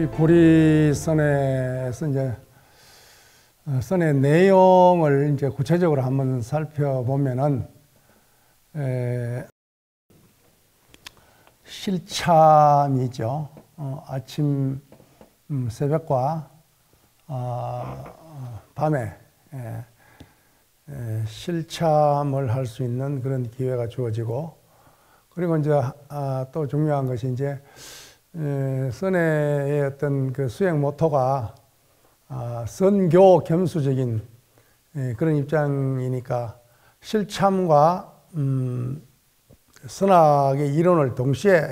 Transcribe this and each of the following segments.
이 고리선에서 이제 선의 내용을 이제 구체적으로 한번 살펴보면은 실참이죠. 아침 새벽과 밤에 실참을 할 수 있는 그런 기회가 주어지고, 그리고 이제 또 중요한 것이 이제 선회의 어떤 그 수행 모토가 선교 겸수적인 그런 입장이니까 실참과 선악의 이론을 동시에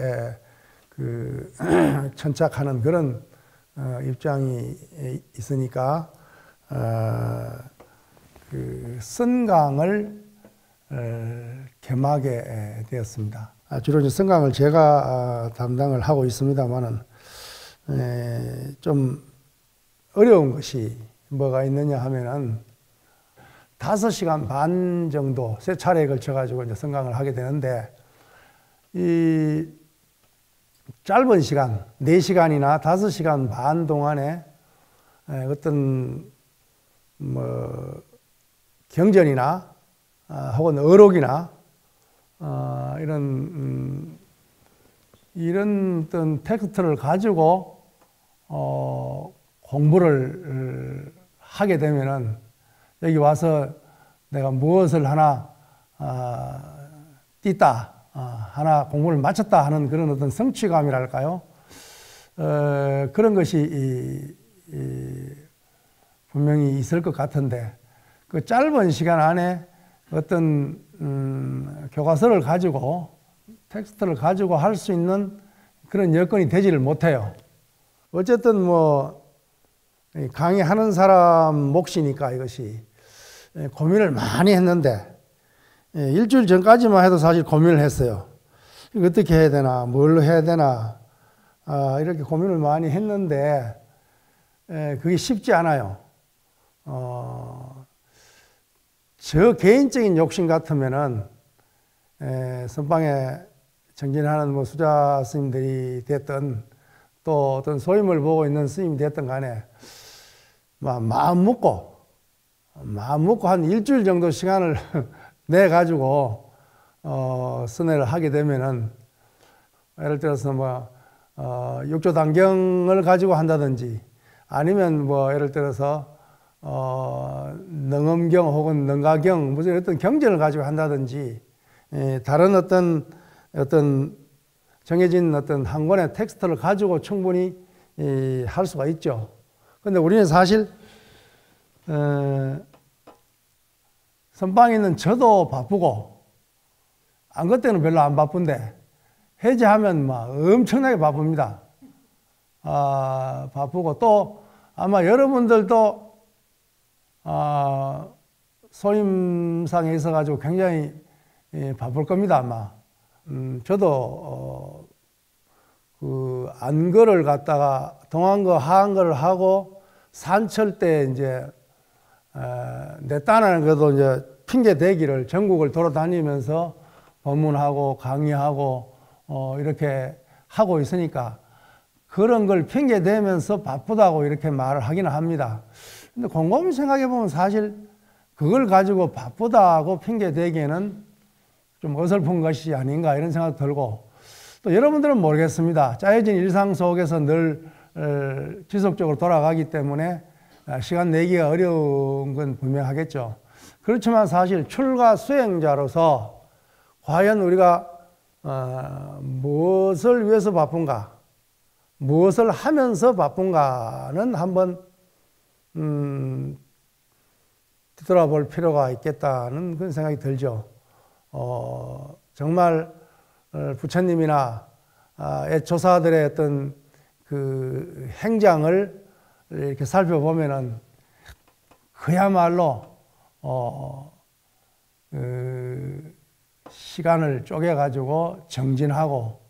그 천착하는 그런 입장이 있으니까 그 선강을 겸하게 되었습니다. 주로 이제 선강을 제가 담당을 하고 있습니다만은 좀 어려운 것이 뭐가 있느냐 하면은 5시간 반 정도 세 차례에 걸쳐 가지고 이제 선강을 하게 되는데, 이 짧은 시간 4시간이나 5시간 반 동안에 어떤 뭐 경전이나 혹은 어록이나 이런 어떤 텍스트를 가지고 공부를 하게 되면은 여기 와서 내가 무엇을 하나 띠다, 하나 공부를 마쳤다 하는 그런 어떤 성취감이랄까요? 그런 것이 분명히 있을 것 같은데, 그 짧은 시간 안에 어떤 교과서를 가지고 텍스트를 가지고 할 수 있는 그런 여건이 되지를 못해요. 어쨌든 뭐 강의하는 사람 몫이니까 이것이 고민을 많이 했는데, 일주일 전까지만 해도 사실 고민을 했어요. 이거 어떻게 해야 되나, 뭘로 해야 되나, 이렇게 고민을 많이 했는데 그게 쉽지 않아요. 저 개인적인 욕심 같으면은 선방에 정진하는 뭐 수자 스님들이 됐든 또 어떤 소임을 보고 있는 스님이 됐든 간에 마음 먹고 한 일주일 정도 시간을 내 가지고 선회를 하게 되면은, 예를 들어서 뭐 육조단경을 가지고 한다든지, 아니면 뭐 예를 들어서 능엄경 혹은 능가경, 무슨 어떤 경전을 가지고 한다든지, 다른 어떤 정해진 어떤 한 권의 텍스트를 가지고 충분히 할 수가 있죠. 근데 우리는 사실 선방에 있는 저도 바쁘고, 안 그때는 별로 안 바쁜데 해제하면 막 엄청나게 바쁩니다. 바쁘고, 또 아마 여러분들도 소임상에 있어 가지고 굉장히 바쁠 겁니다, 아마. 저도 그 안거를 갖다가 동안거 하안거를 하고 산철 때 이제 내 딴하는 것도 이제 핑계 대기를 전국을 돌아다니면서 법문하고 강의하고 이렇게 하고 있으니까 그런 걸 핑계 대면서 바쁘다고 이렇게 말을 하기는 합니다. 근데 곰곰이 생각해 보면 사실 그걸 가지고 바쁘다고 핑계 대기에는 좀 어설픈 것이 아닌가 이런 생각 들고, 또 여러분들은 모르겠습니다. 짜여진 일상 속에서 늘 지속적으로 돌아가기 때문에 시간 내기가 어려운 건 분명하겠죠. 그렇지만 사실 출가 수행자로서 과연 우리가 무엇을 위해서 바쁜가, 무엇을 하면서 바쁜가는 한번 뒤돌아볼 필요가 있겠다는 그런 생각이 들죠. 정말 부처님이나 조사들의 어떤 그 행장을 이렇게 살펴보면은 그야말로 시간을 쪼개 가지고 정진하고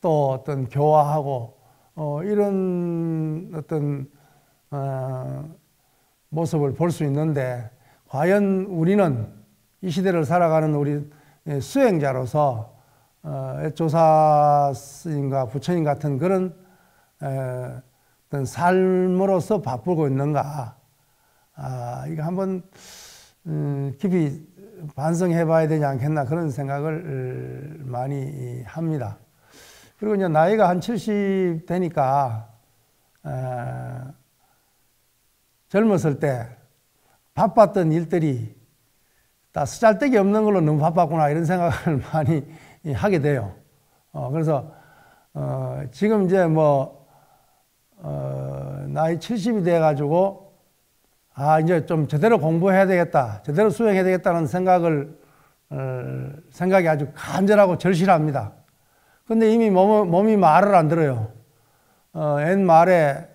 또 어떤 교화하고 이런 어떤 모습을 볼 수 있는데, 과연 우리는 이 시대를 살아가는 우리 수행자로서 조사 스님과 부처님 같은 그런 어떤 삶으로서 바꾸고 있는가. 이거 한번 깊이 반성해 봐야 되지 않겠나 그런 생각을 많이 합니다. 그리고 이제 나이가 한 70 되니까 젊었을 때 바빴던 일들이 다 쓰잘데기 없는 걸로 너무 바빴구나 이런 생각을 많이 하게 돼요. 그래서 지금 이제 뭐 나이 70이 돼 가지고 이제 좀 제대로 공부해야 되겠다, 제대로 수행해야 되겠다는 생각이 아주 간절하고 절실합니다. 근데 이미 몸이 말을 안 들어요. 옛말에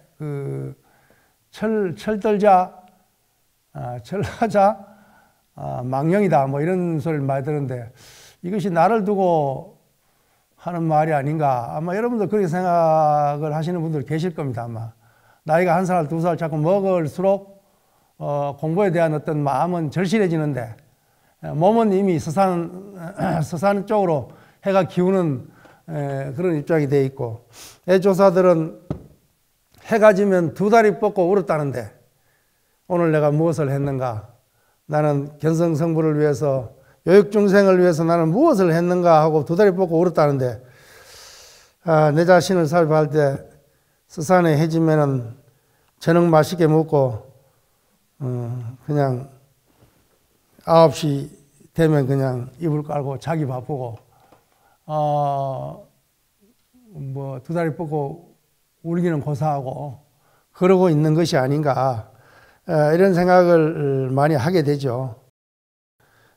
철들자, 철하자, 망령이다 뭐 이런 소리를 많이 들었는데 이것이 나를 두고 하는 말이 아닌가. 아마 여러분들 그렇게 생각을 하시는 분들 계실 겁니다. 아마 나이가 1살, 2살 자꾸 먹을수록 공부에 대한 어떤 마음은 절실해지는데 몸은 이미 서산 쪽으로 해가 기우는 그런 입장이 돼 있고, 조사들은 해가 지면 2다리 뻗고 울었다는데 오늘 내가 무엇을 했는가, 나는 견성성부를 위해서, 요육중생을 위해서 나는 무엇을 했는가 하고 2다리 뻗고 울었다는데, 내 자신을 살펴할 때 서산에 해지면은 저녁 맛있게 먹고 그냥 9시 되면 그냥 이불 깔고 자기 바쁘고 뭐 2다리 뻗고 울기는 고사하고 그러고 있는 것이 아닌가, 이런 생각을 많이 하게 되죠.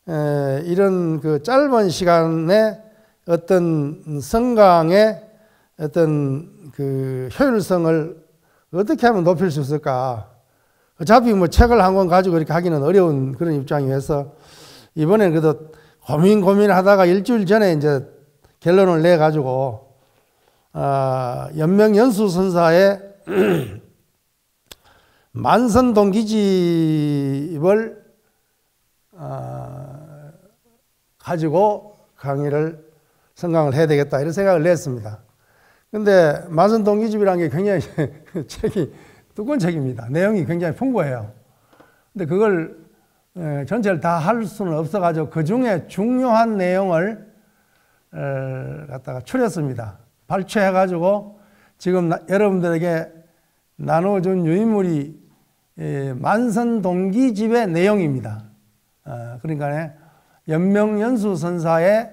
이런 그 짧은 시간에 어떤 성강의 어떤 그 효율성을 어떻게 하면 높일 수 있을까? 어차피 뭐 책을 한 권 가지고 이렇게 하기는 어려운 그런 입장이어서 이번에 그래도 고민하다가 일주일 전에 이제 결론을 내 가지고 연명연수선사의 만선동기집을 가지고 강의를 성강을 해야 되겠다 이런 생각을 냈습니다. 근데 만선동기집이라는 게 굉장히 책이 두꺼운 책입니다. 내용이 굉장히 풍부해요. 근데 그걸 전체를 다 할 수는 없어가지고 그 중에 중요한 내용을 갖다가 추렸습니다. 발췌해가지고 지금 여러분들에게 나눠준 유인물이 만선동기집의 내용입니다. 그러니까 연명연수선사의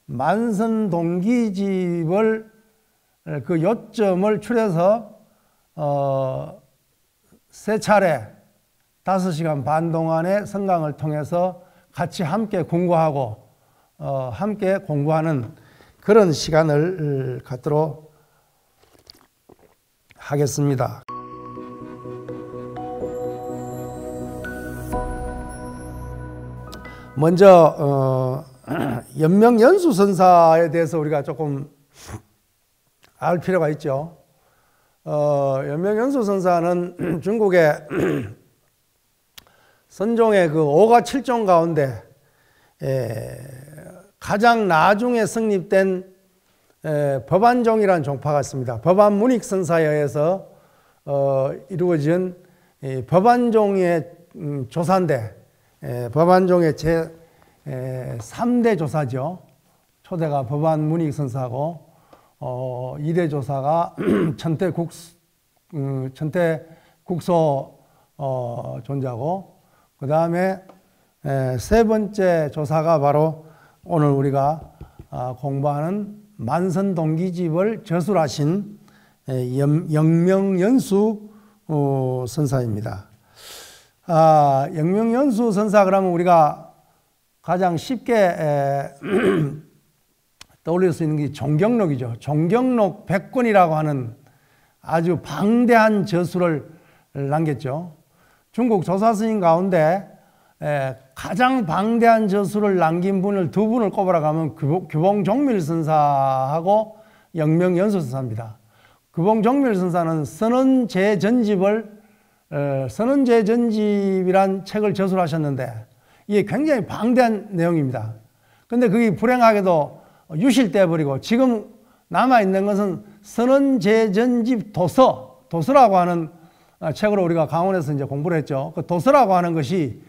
만선동기집을 그 요점을 추려서 3차례 5시간 반 동안의 성강을 통해서 같이 함께 공부하고 함께 공부하는 그런 시간을 갖도록 하겠습니다. 먼저 연명연수선사에 대해서 우리가 조금 알 필요가 있죠. 연명연수선사는 중국의 선종의 그 5가 7종 가운데 가장 나중에 성립된 법안종이라는 종파가 있습니다. 법안문익선사에 의해서 이루어진 법안종의 조사인데, 법안종의 제 3대 조사죠. 초대가 법안문익선사고 2대 조사가 천태국소 존자고, 그 다음에 3번째 조사가 바로 오늘 우리가 공부하는 만선동기집을 저술하신 영명연수 선사입니다. 영명연수 선사 그러면 우리가 가장 쉽게 떠올릴 수 있는 게 종경록이죠. 종경록 100권이라고 하는 아주 방대한 저술을 남겼죠. 중국 조사스님 가운데 가장 방대한 저술을 남긴 분을 2분을 꼽으라고 하면 규봉종밀선사하고 영명연수선사입니다. 규봉종밀선사는 선언제전집이란 책을 저술하셨는데 이게 굉장히 방대한 내용입니다. 근데 그게 불행하게도 유실돼 버리고 지금 남아있는 것은 선언제전집 도서라고 하는 책으로 우리가 강원에서 이제 공부를 했죠. 그 도서라고 하는 것이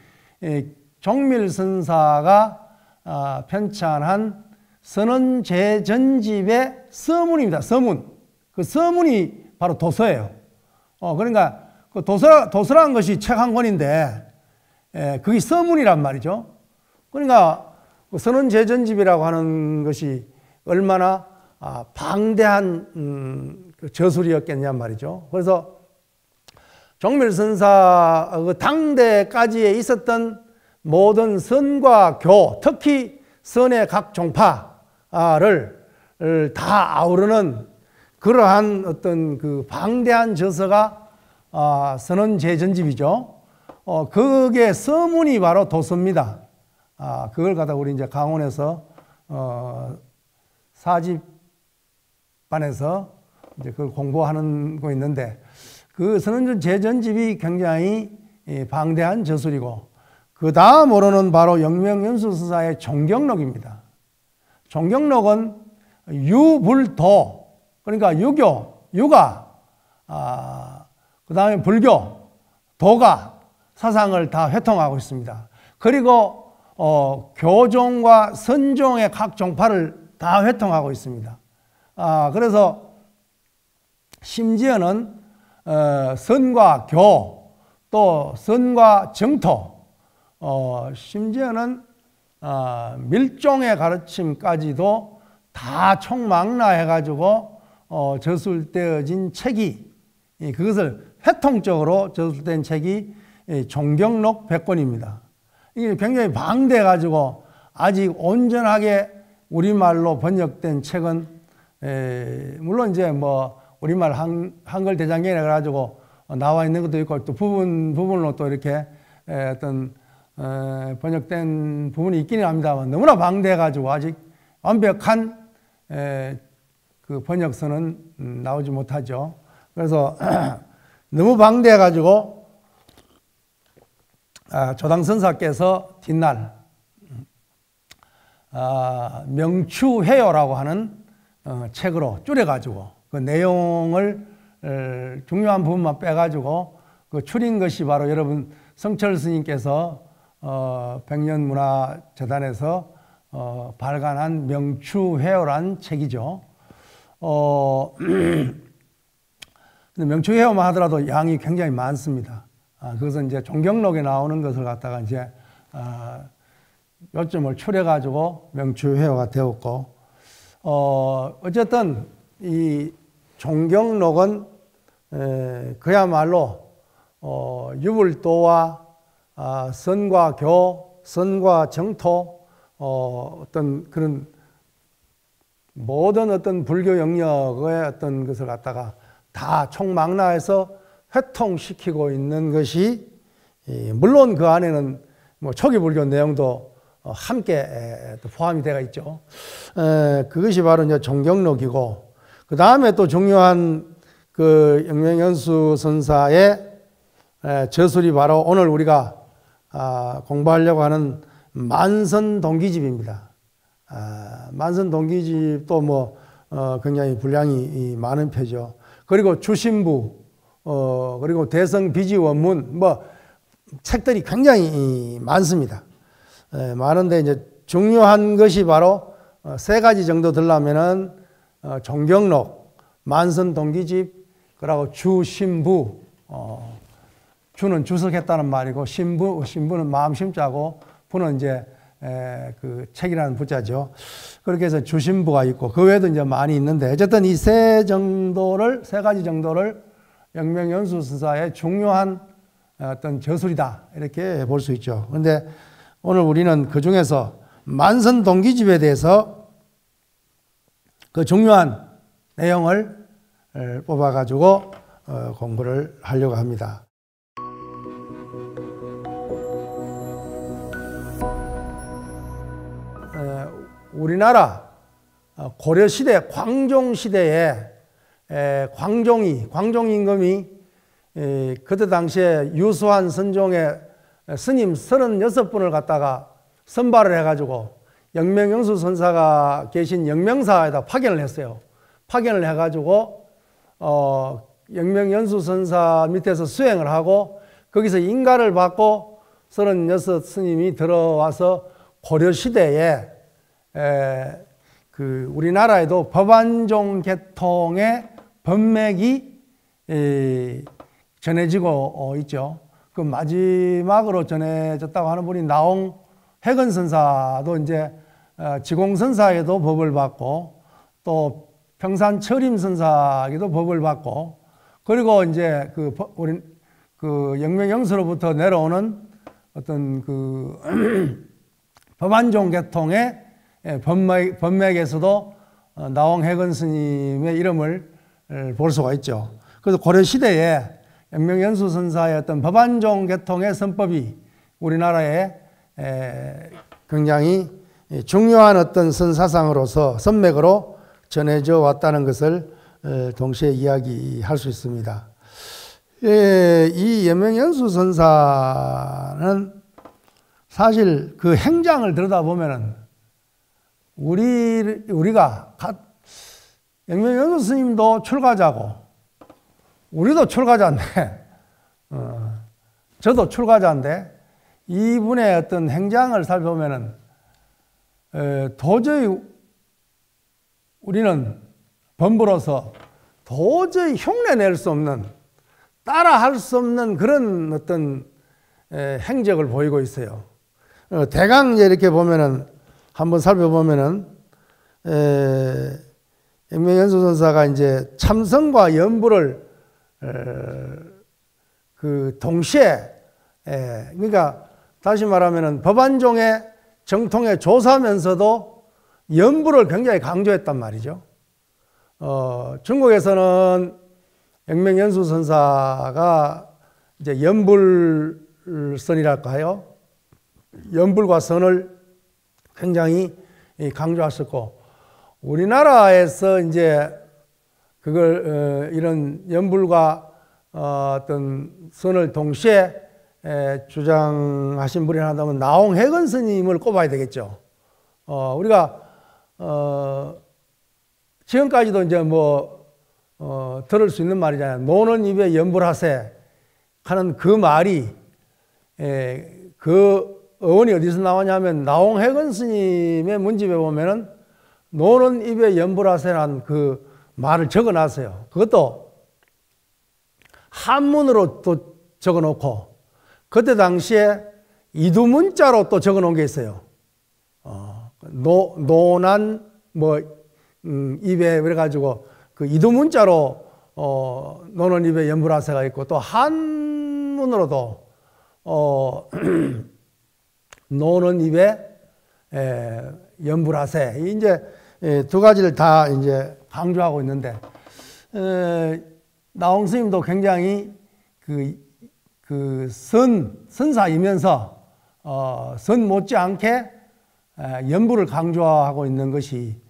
종밀선사가 편찬한 선언제전집의 서문입니다. 서문. 그 서문이 바로 도서예요. 그러니까 그 도서라는 것이 책 한 권인데 그게 서문이란 말이죠. 그러니까 그 선언제전집이라고 하는 것이 얼마나 방대한 그 저술이었겠냐 말이죠. 그래서 종밀선사 그 당대까지에 있었던 모든 선과 교, 특히 선의 각 종파를 다 아우르는 그러한 어떤 그 방대한 저서가 선언제전집이죠. 그게 서문이 바로 도서입니다. 그걸 갖다 우리 이제 강원에서 사집반에서 이제 그걸 공부하는 거 있는데 그 선언제전집이 굉장히 방대한 저술이고 그 다음으로는 바로 영명연수선사의 종경록입니다. 종경록은 유불도 그러니까 유교, 유가 그 다음에 불교, 도가 사상을 다 회통하고 있습니다. 그리고 교종과 선종의 각 종파를 다 회통하고 있습니다. 그래서 심지어는 선과 교, 또 선과 정토, 심지어는 밀종의 가르침까지도 다 총망라해가지고 저술되어진 책이 그것을 회통적으로 저술된 책이 종경록 100권입니다. 이게 굉장히 방대해가지고 아직 온전하게 우리말로 번역된 책은 물론 이제 뭐 우리말 한글 대장경이라 그래가지고 나와 있는 것도 있고 또 부분으로 또 이렇게 어떤 번역된 부분이 있기는 합니다만 너무나 방대해가지고 아직 완벽한 그 번역서는 나오지 못하죠. 그래서 너무 방대해가지고 조당선사께서 뒷날 명추회요라고 하는 책으로 줄여가지고 그 내용을 중요한 부분만 빼가지고 그 추린 것이 바로 여러분 성철 스님께서 백년문화재단에서 발간한 명추회요란 책이죠. 근데 명추회요만 하더라도 양이 굉장히 많습니다. 그것은 이제 종경록에 나오는 것을 갖다가 이제 요점을 추려가지고 명추회요가 되었고, 어쨌든 이 종경록은 그야말로 유불도와 선과 교, 선과 정토, 어떤 그런 모든 어떤 불교 영역의 어떤 것을 갖다가 다 총망라해서 회통시키고 있는 것이, 물론 그 안에는 뭐 초기 불교 내용도 함께 포함이 되어 있죠. 그것이 바로 이제 종경록이고, 그 다음에 또 중요한 그 영명연수 선사의 저술이 바로 오늘 우리가 공부하려고 하는 만선동기집입니다. 만선동기집도 뭐 굉장히 분량이 많은 표죠. 그리고 주신부, 그리고 대성비지원문, 뭐 책들이 굉장히 많습니다. 많은데 이제 중요한 것이 바로 세 가지 정도 들라면은 종경록, 만선동기집, 그리고 주신부. 주는 주석했다는 말이고 신부는 마음 심자고 부는 이제 그 책이라는 부자죠. 그렇게 해서 주신부가 있고 그 외에도 이제 많이 있는데 어쨌든 이 세 가지 정도를 영명연수선사의 중요한 어떤 저술이다 이렇게 볼 수 있죠. 그런데 오늘 우리는 그 중에서 만선동기집에 대해서 그 중요한 내용을 뽑아가지고 공부를 하려고 합니다. 우리나라 고려시대 광종시대에 광종임금이 그때 당시에 유수한 선종의 스님 36분을 갖다가 선발을 해가지고 영명연수 선사가 계신 영명사에다 파견을 했어요. 파견을 해가지고 영명연수선사 밑에서 수행을 하고 거기서 인가를 받고 36 스님이 들어와서 고려시대에 그 우리나라에도 법안종 계통의 법맥이 전해지고 있죠. 그 마지막으로 전해졌다고 하는 분이 나홍 해건선사도 이제 지공선사에도 법을 받고 또 평산철임선사에도 법을 받고 그리고 이제 우리 영명영수로부터 내려오는 어떤 그 법안종 계통의 법맥에서도 나홍 해건 스님의 이름을 볼 수가 있죠. 그래서 고려시대에 영명연수 선사의 어떤 법안종 계통의 선법이 우리나라에 굉장히 중요한 어떤 선사상으로서 선맥으로 전해져 왔다는 것을 동시에 이야기할 수 있습니다. 이 영명연수 선사는 사실 그 행장을 들여다보면은 우리가 영명연수 스님도 출가자고 우리도 출가자인데 저도 출가자인데 이분의 어떤 행장을 살펴보면은 도저히 우리는 범부로서 도저히 흉내낼 수 없는 따라할 수 없는 그런 어떤 행적을 보이고 있어요. 대강 이렇게 보면은 한번 살펴보면은 영명연수 선사가 이제 참선과 연부를 그 동시에 그러니까 다시 말하면은 법안종의 정통에 조사하면서도 연부를 굉장히 강조했단 말이죠. 중국에서는 영명연수 선사가 이제 연불선이랄까요? 연불과 선을 굉장히 강조했었고, 우리나라에서 이제 그걸 이런 연불과 어떤 선을 동시에 주장하신 분이 하다면 나홍 해건 스님을 꼽아야 되겠죠. 우리가 지금까지도 이제 들을 수 있는 말이잖아요. 노는 입에 연불하세 하는 그 말이 그 어원이 어디서 나오냐면 나홍 해건 스님의 문집에 보면은 노는 입에 연불하세라는 그 말을 적어놨어요. 그것도 한문으로 또 적어놓고 그때 당시에 이두문자로 또 적어놓은 게 있어요. 노난 입에 그래가지고 그 이두문자로 노는 입에 연불하세가 있고 또 한문으로도 노는 입에 연불하세 이제 두 가지를 다 이제 강조하고 있는데 나홍 스님도 굉장히 선사이면서 선 못지않게 연불을 강조하고 있는 것이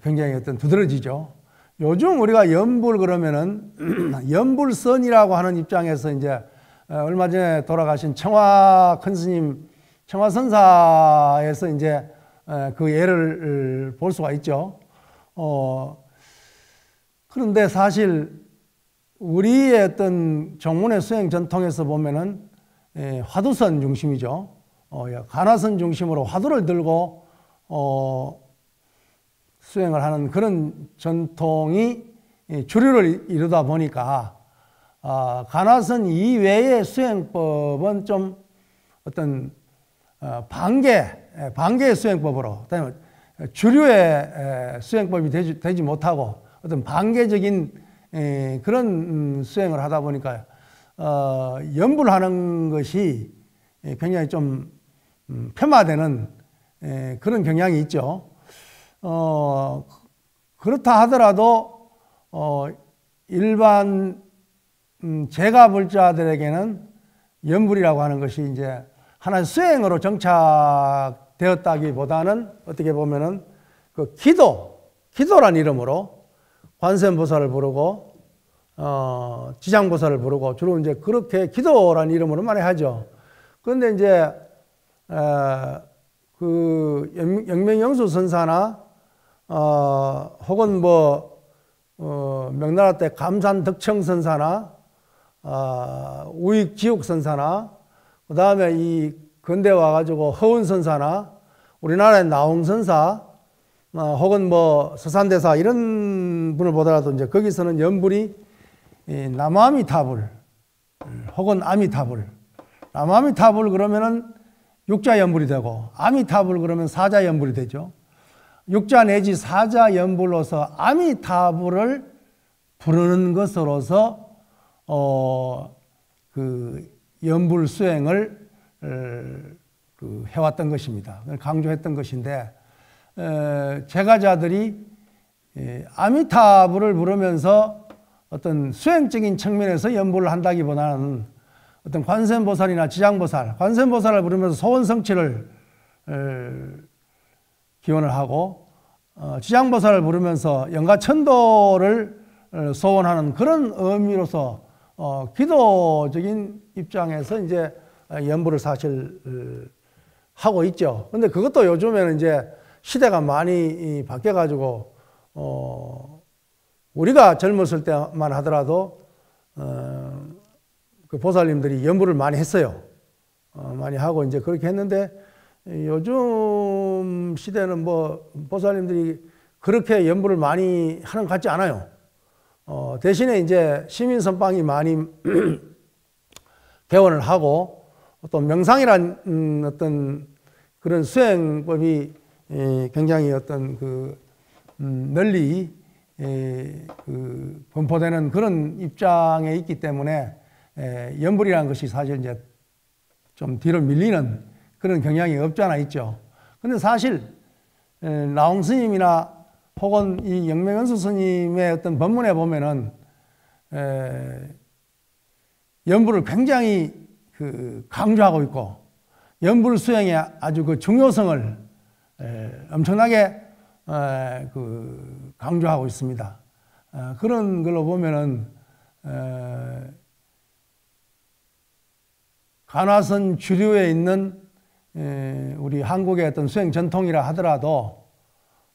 굉장히 어떤 두드러지죠. 요즘 우리가 연불 그러면은 연불선이라고 하는 입장에서 이제 얼마 전에 돌아가신 청화 큰 스님, 청화 선사에서 이제 그 예를 볼 수가 있죠. 그런데 사실 우리의 어떤 정문의 수행 전통에서 보면은 화두선 중심이죠. 가나선 중심으로 화두를 들고 수행을 하는 그런 전통이 주류를 이루다 보니까 가나선 이외의 수행법은 좀 어떤 반개의 수행법으로 주류의 수행법이 되지 못하고 어떤 반개적인 그런 수행을 하다 보니까 연불하는 것이 굉장히 좀 폄하되는 그런 경향이 있죠. 그렇다 하더라도 일반 제가불자들에게는 연불이라고 하는 것이 이제 하나의 수행으로 정착되었다기보다는 어떻게 보면은 그 기도란 이름으로 관세음보살을 부르고 지장보살을 부르고 주로 이제 그렇게 기도란 이름으로 많이 하죠. 그런데 이제 그 영명영수 선사나 혹은 명나라 때 감산덕청선사나 우익지옥선사나 그 다음에 이 근대 와가지고 허운선사나 우리나라의 나홍선사 혹은 뭐 서산대사 이런 분을 보더라도 이제 거기서는 연불이 남아미타불 혹은 아미타불, 남아미타불 그러면은 육자 연불이 되고 아미타불 그러면 사자 연불이 되죠. 육자 내지 사자 연불로서 아미타불을 부르는 것으로서 그 연불 수행을 해왔던 것입니다. 강조했던 것인데 제가자들이 아미타불을 부르면서 어떤 수행적인 측면에서 연불을 한다기보다는 어떤 관세음보살이나 지장보살, 관세음보살을 부르면서 소원성취를 기원을 하고 지장보살을 부르면서 영가천도를 소원하는 그런 의미로서 기도적인 입장에서 이제 연불을 사실 하고 있죠. 근데 그것도 요즘에는 이제 시대가 많이 바뀌어가지고 우리가 젊었을 때만 하더라도 그 보살님들이 연불을 많이 했어요. 많이 하고 이제 그렇게 했는데 요즘 시대는 뭐 보살님들이 그렇게 연불을 많이 하는 것 같지 않아요. 대신에 이제 시민선방이 많이 개원을 하고 또 명상이란 어떤 그런 수행법이 굉장히 어떤 그 널리 그 분포되는 그런 입장에 있기 때문에 연불이라는 것이 사실 이제 좀 뒤로 밀리는 그런 경향이 없지 않아 있죠. 근데 사실 나홍 스님이나 혹은 이 영명연수 스님의 어떤 법문에 보면은 연불을 굉장히 그 강조하고 있고 연불 수행의 아주 그 중요성을 엄청나게 그 강조하고 있습니다. 그런 걸로 보면은 간화선 주류에 있는 우리 한국의 어떤 수행 전통이라 하더라도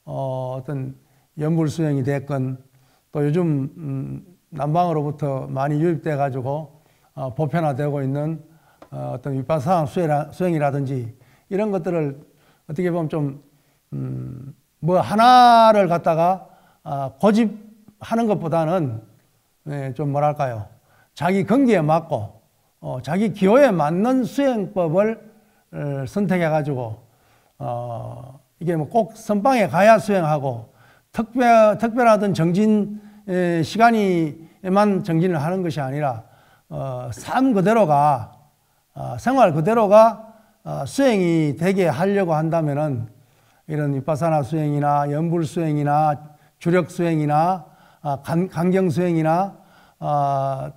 어떤 연불 수행이 됐건 또 요즘 남방으로부터 많이 유입돼 가지고 보편화되고 있는 어떤 위파사나 수행이라든지 이런 것들을 어떻게 보면 좀 뭐 하나를 갖다가 고집하는 것보다는 좀 뭐랄까요, 자기 건기에 맞고 자기 기호에 맞는 수행법을 선택해 가지고 이게 뭐 꼭 선방에 가야 수행하고 특별하던 정진 시간에만 정진을 하는 것이 아니라 삶 그대로가 생활 그대로가 수행이 되게 하려고 한다면은 이런 위파사나 수행이나 연불 수행이나 주력 수행이나 간경 수행이나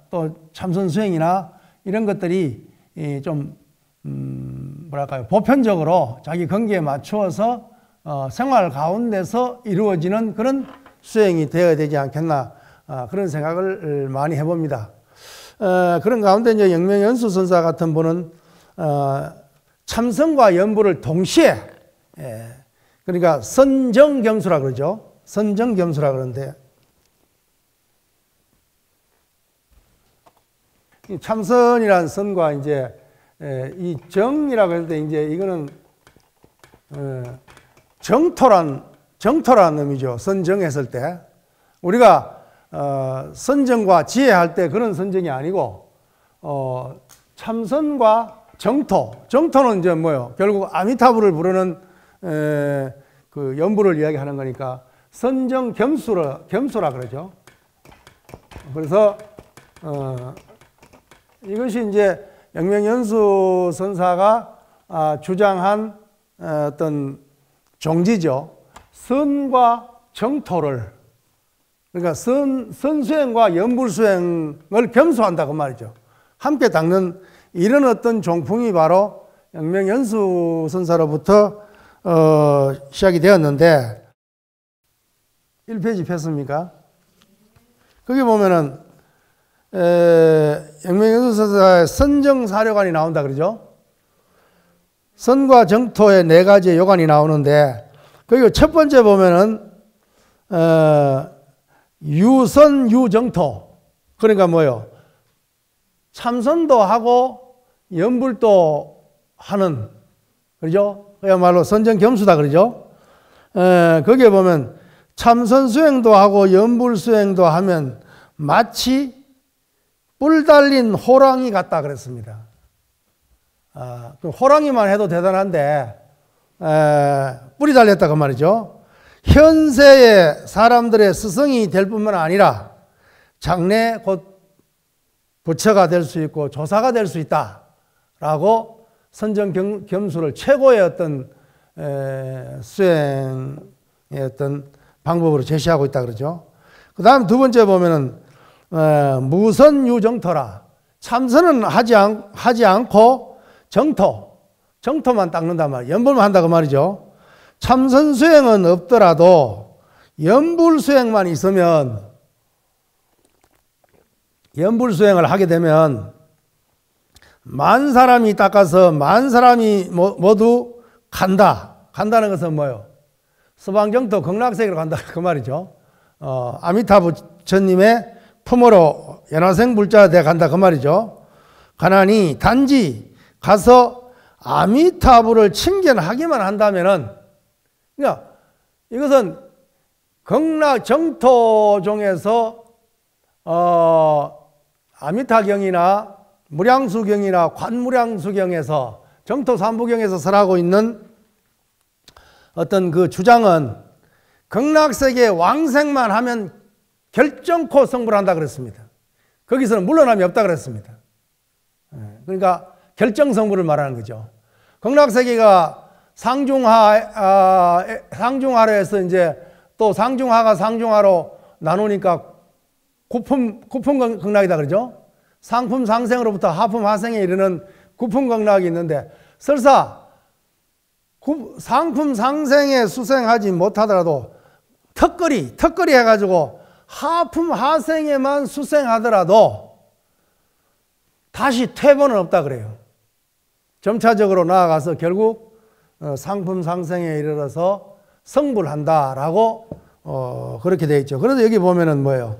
또 참선 수행이나 이런 것들이 좀 뭐랄까요, 보편적으로 자기 건기에 맞추어서 생활 가운데서 이루어지는 그런 수행이 되어야 되지 않겠나, 그런 생각을 많이 해봅니다. 그런 가운데 이제 영명연수 선사 같은 분은 참선과 연불을 동시에, 그러니까 선정겸수라 그러죠. 선정겸수라 그러는데, 참선이란 선과 이제 이 정이라고 할 때 이제 이거는 정토란 의미죠. 선정했을 때 우리가 선정과 지혜할 때 그런 선정이 아니고 참선과 정토는 이제 뭐요? 결국 아미타불을 부르는 그 연불을 이야기하는 거니까 선정 겸수라 그러죠. 그래서 이것이 이제 영명연수 선사가 주장한 어떤 종지죠. 선과 정토를, 그러니까 선수행과 연불수행을 겸수한다 그 말이죠. 함께 닦는 이런 어떤 종풍이 바로 영명연수 선사로부터 시작이 되었는데, 1페이지 폈습니까? 거기 보면은 영명연수 선사의 선정사료관이 나온다 그러죠. 선과 정토의 4가지의 요관이 나오는데, 거기 첫 번째 보면은 유선유정토. 그러니까 뭐요? 참선도 하고 연불도 하는, 그죠? 그야말로 선정겸수다, 그러죠? 거기에 보면 참선수행도 하고 연불수행도 하면 마치 뿔 달린 호랑이 같다 그랬습니다. 호랑이만 해도 대단한데 뿔이 달렸다 그 말이죠. 현세의 사람들의 스승이 될 뿐만 아니라 장래 곧 부처가 될 수 있고 조사가 될 수 있다라고 선정겸수를 최고의 어떤 수행의 어떤 방법으로 제시하고 있다 그러죠. 그 다음 두 번째 보면은 무선유정토라. 참선은 하지 않고 정토만 닦는단 말이에요. 연불만 한다 그 말이죠. 참선 수행은 없더라도 연불 수행만 있으면, 연불 수행을 하게 되면 만 사람이 닦아서 만 사람이 모두 간다는 것은 뭐예요? 서방정토 극락세계로 간다 그 말이죠. 아미타부처님의 품으로 연화생불자가 돼 간다 그 말이죠. 가나니 단지 가서 아미타부를 칭견하기만 한다면은, 그러니까 이것은 극락 정토 중에서 아미타경이나 무량수경이나 관무량수경에서 정토 삼부경에서 설하고 있는 어떤 그 주장은 극락세계 왕생만 하면 결정코 성불을 한다 그랬습니다. 거기서는 물러남이 없다 그랬습니다. 그러니까 결정성불을 말하는 거죠. 극락세계가 상중하로 해서 이제 또 상중하가 상중하로 나누니까 구품 극락이다 그러죠. 상품 상생으로부터 하품 하생에 이르는 구품 극락이 있는데, 설사 상품 상생에 수생하지 못하더라도 턱걸이 해가지고 하품 하생에만 수생하더라도 다시 퇴보는 없다 그래요. 점차적으로 나아가서 결국 상품 상생에 이르러서 성불한다라고 그렇게 되어 있죠. 그래서 여기 보면은 뭐예요?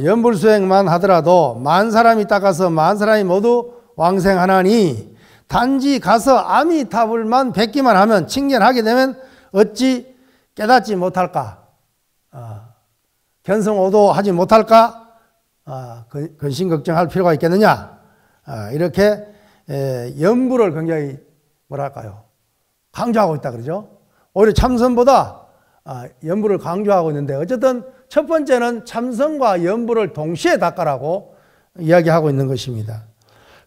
연불수행만 하더라도 만 사람이 닦아서 만 사람이 모두 왕생하나니 단지 가서 아미타불만 뵙기만 하면, 칭견하게 되면 어찌 깨닫지 못할까? 견성오도하지 못할까? 근심걱정할 필요가 있겠느냐? 이렇게 연불을 굉장히 뭐랄까요? 강조하고 있다 그러죠. 오히려 참선보다 연불을 강조하고 있는데, 어쨌든 첫 번째는 참선과 연불을 동시에 닦아라고 이야기하고 있는 것입니다.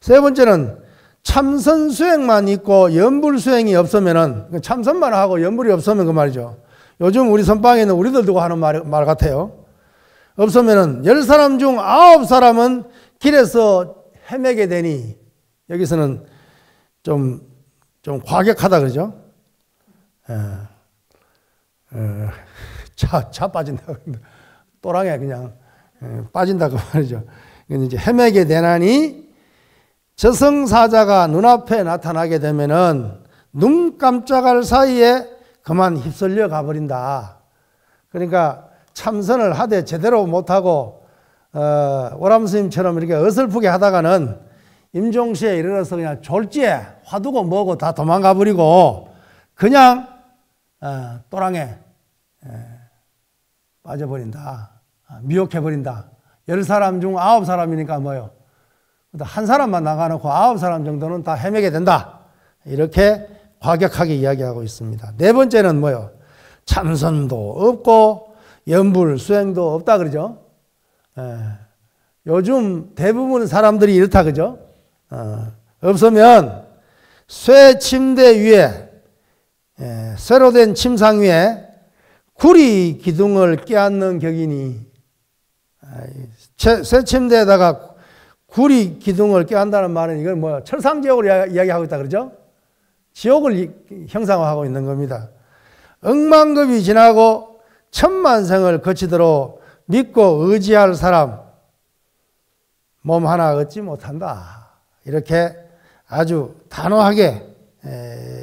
세 번째는 참선 수행만 있고 연불 수행이 없으면은, 참선만 하고 연불이 없으면 그 말이죠. 요즘 우리 선방에는 우리들 두고 하는 말 같아요. 없으면은 10사람 중 9사람은 길에서 헤매게 되니, 여기서는 좀 과격하다 그러죠. 차 빠진다. 또랑에 그냥 빠진다 그 말이죠. 이제 헤매게 되나니 저승사자가 눈앞에 나타나게 되면은 눈 깜짝할 사이에 그만 휩쓸려 가버린다. 그러니까 참선을 하되 제대로 못하고 오람스님처럼 이렇게 어설프게 하다가는 임종시에 이르러서 그냥 졸지에 화두고 뭐고 다 도망가 버리고 그냥 또랑에 빠져버린다. 미혹해버린다. 10사람 중 9사람이니까 뭐요? 한 사람만 나가놓고 9사람 정도는 다 헤매게 된다. 이렇게 과격하게 이야기하고 있습니다. 네 번째는 뭐요? 참선도 없고 연불 수행도 없다 그러죠. 요즘 대부분 사람들이 이렇다 그죠. 없으면 쇠 침대 위에, 쇠로 된 침상 위에 구리 기둥을 껴안는 격이니, 쇠 침대에다가 구리 기둥을 껴안다는 말은 이건 뭐야? 철상지옥을 이야기하고 있다 그러죠. 지옥을 형상화하고 있는 겁니다. 억만급이 지나고 천만생을 거치도록 믿고 의지할 사람 몸 하나 얻지 못한다. 이렇게 아주 단호하게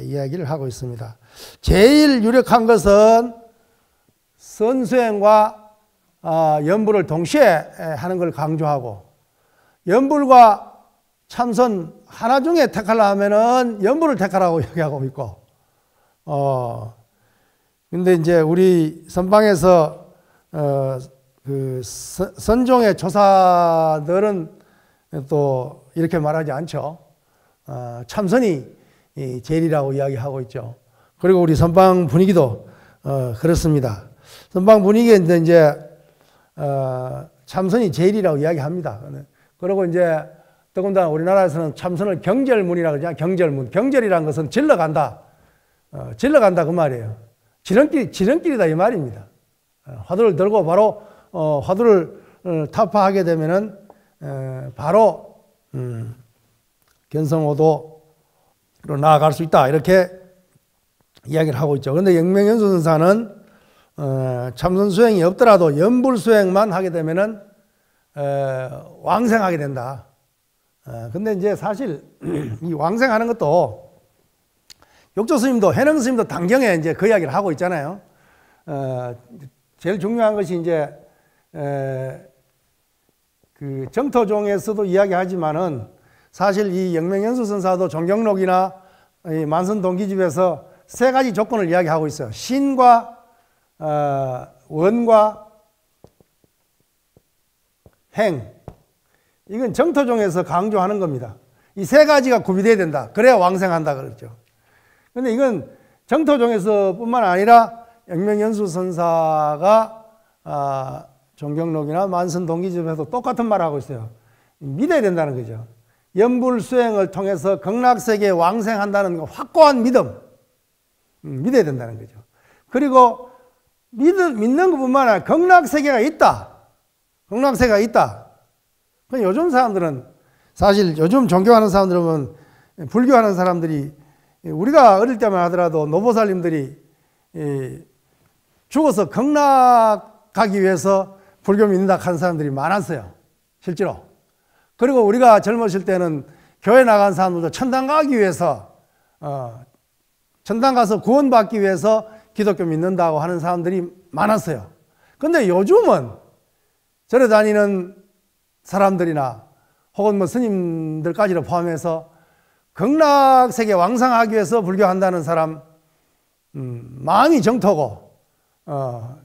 이야기를 하고 있습니다. 제일 유력한 것은 선수행과 연불을 동시에 하는 걸 강조하고, 연불과 참선 하나 중에 택하려 하면은 연불을 택하라고 얘기하고 있고, 근데 이제 우리 선방에서 그 선종의 조사들은 또 이렇게 말하지 않죠. 참선이 제일이라고 이야기하고 있죠. 그리고 우리 선방 분위기도 그렇습니다. 선방 분위기에 이제 참선이 제일이라고 이야기합니다. 그리고 이제 더군다나 우리나라에서는 참선을 경절문이라고 그러잖아요. 경절문. 경절이라는 것은 질러간다. 질러간다 그 말이에요. 지름길이다 이 말입니다. 화두를 들고 바로 화두를 타파하게 되면은 바로 견성오도로 나아갈 수 있다 이렇게 이야기를 하고 있죠. 그런데 영명연수선사는 참선 수행이 없더라도 연불 수행만 하게 되면은 왕생하게 된다. 근데 이제 사실 이 왕생하는 것도 욕조 스님도 해능 스님도 당경에 이제 그 이야기를 하고 있잖아요. 제일 중요한 것이 이제 그 정토종에서도 이야기하지만은 사실 이 영명연수선사도 정경록이나 이 만선동기집에서 세 가지 조건을 이야기하고 있어요. 신과 원과 행. 이건 정토종에서 강조하는 겁니다. 이 세 가지가 구비돼야 된다. 그래야 왕생한다 그랬죠. 근데 이건 정토종에서 뿐만 아니라 영명연수선사가 정경록이나 만선동기집에서 똑같은 말을 하고 있어요. 믿어야 된다는 거죠. 연불수행을 통해서 극락세계에 왕생한다는 확고한 믿음. 믿어야 된다는 거죠. 그리고 믿는 것뿐만 아니라 극락세계가 있다. 극락세계가 있다. 요즘 사람들은 사실 요즘 종교하는 사람들은 불교하는 사람들이 우리가 어릴 때만 하더라도 노보살님들이 죽어서 극락 가기 위해서 불교 믿는다 하는 사람들이 많았어요. 실제로. 그리고 우리가 젊었을 때는 교회 나간 사람들도 천당 가기 위해서 천당 가서 구원받기 위해서 기독교 믿는다고 하는 사람들이 많았어요. 근데 요즘은 절에 다니는 사람들이나 혹은 뭐 스님들까지를 포함해서 극락세계 왕상하기 위해서 불교한다는 사람 마음이 정토고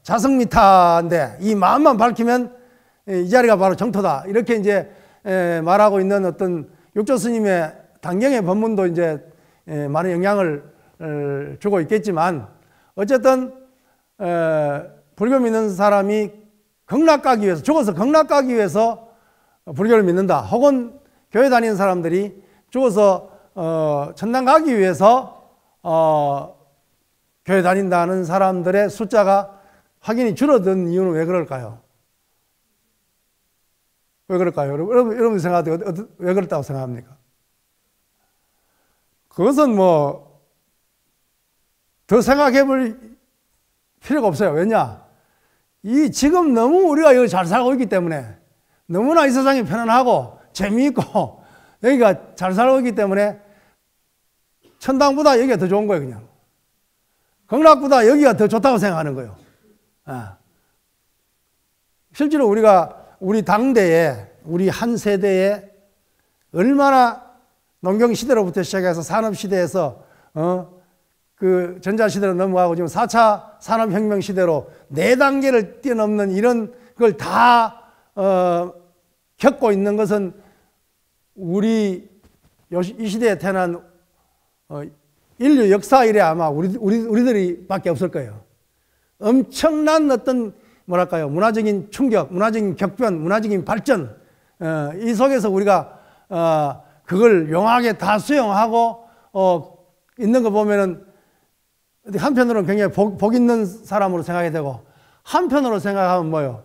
자성미타인데 이 마음만 밝히면 이 자리가 바로 정토다 이렇게 이제 말하고 있는 어떤 육조 스님의 당경의 법문도 이제 많은 영향을 주고 있겠지만 어쨌든 불교 믿는 사람이 극락 가기 위해서 죽어서 극락 가기 위해서 불교를 믿는다 혹은 교회 다니는 사람들이 죽어서 천당 가기 위해서 교회 다닌다는 사람들의 숫자가 확연히 줄어든 이유는 왜 그럴까요? 왜 그럴까요? 여러분 생각할 때 왜 그렇다고 생각합니까? 그것은 뭐 더 생각해 볼 필요가 없어요. 왜냐? 지금 너무 우리가 여기 잘 살고 있기 때문에 너무나 이 세상이 편안하고 재미있고 여기가 잘 살고 있기 때문에 천당보다 여기가 더 좋은 거예요. 그냥 극락보다 여기가 더 좋다고 생각하는 거예요. 실제로 우리 당대에 우리 한 세대에 얼마나 농경시대로부터 시작해서 산업시대에서 그 전자시대로 넘어가고 지금 4차 산업혁명 시대로 4단계를 뛰어넘는 이런 걸 다 겪고 있는 것은 우리 이 시대에 태어난 인류 역사 이래 아마 우리들이 밖에 없을 거예요. 엄청난 어떤 뭐랄까요 문화적인 충격, 문화적인 격변, 문화적인 발전 이 속에서 우리가 그걸 용하게 다 수용하고 있는 거 보면은 한편으로는 굉장히 복 있는 사람으로 생각이 되고 한편으로 생각하면 뭐요?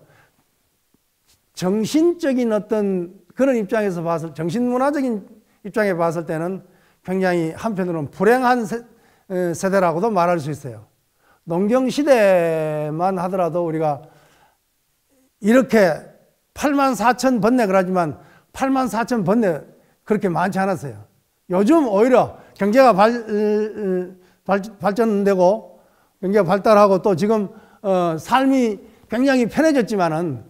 정신적인 어떤 그런 입장에서 봤을 정신문화적인 입장에 봤을 때는 굉장히 한편으로는 불행한 세대라고도 말할 수 있어요. 농경시대만 하더라도 우리가 이렇게 84,000 번뇌 그러지만 84,000번뇌 그렇게 많지 않았어요. 요즘 오히려 경제가 발전되고 경제가 발달하고 또 지금 삶이 굉장히 편해졌지만은,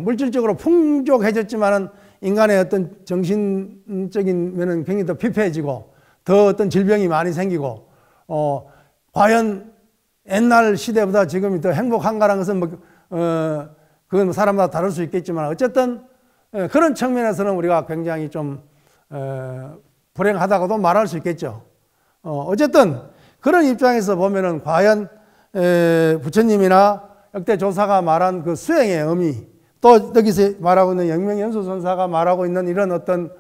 물질적으로 풍족해졌지만은 인간의 어떤 정신적인 면은 굉장히 더 피폐해지고 더 어떤 질병이 많이 생기고, 과연 옛날 시대보다 지금이 더 행복한가라는 것은 그건 사람마다 다를 수 있겠지만 어쨌든 그런 측면에서는 우리가 굉장히 좀 불행하다고도 말할 수 있겠죠. 어쨌든 그런 입장에서 보면은 과연 부처님이나 역대 조사가 말한 그 수행의 의미, 또 여기서 말하고 있는 영명연수선사가 말하고 있는 이런 어떤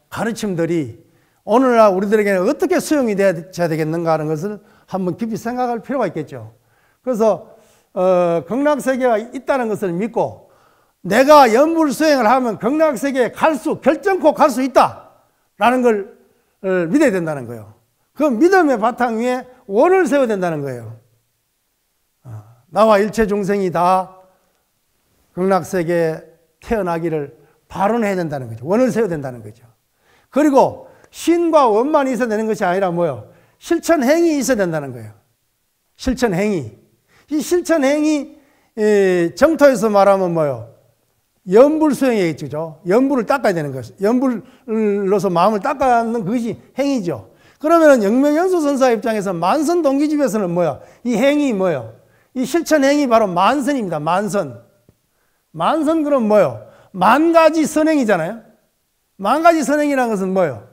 가르침들이 오늘날 우리들에게는 어떻게 수용이 돼야 되겠는가 하는 것을 한번 깊이 생각할 필요가 있겠죠. 그래서 극락세계가 있다는 것을 믿고 내가 연불수행을 하면 극락세계에 결정코 갈 수 있다라는 걸 믿어야 된다는 거예요. 그 믿음의 바탕 위에 원을 세워야 된다는 거예요. 나와 일체 중생이 다 극락세계에 태어나기를 발언해야 된다는 거죠. 원을 세워야 된다는 거죠. 그리고 신과 원만 있어야 되는 것이 아니라 뭐요? 실천행이 있어야 된다는 거예요. 실천행이. 이 실천행이 정토에서 말하면 뭐요? 연불수행에 있죠. 연불을 닦아야 되는 것이. 연불로서 마음을 닦아는 그것이 행이죠. 그러면 영명연수선사 입장에서 만선동기집에서는 뭐야? 이 행이 뭐요? 이 실천행이 바로 만선입니다. 만선. 만선 그럼 뭐요? 만가지 선행이잖아요. 만가지 선행이라는 것은 뭐요?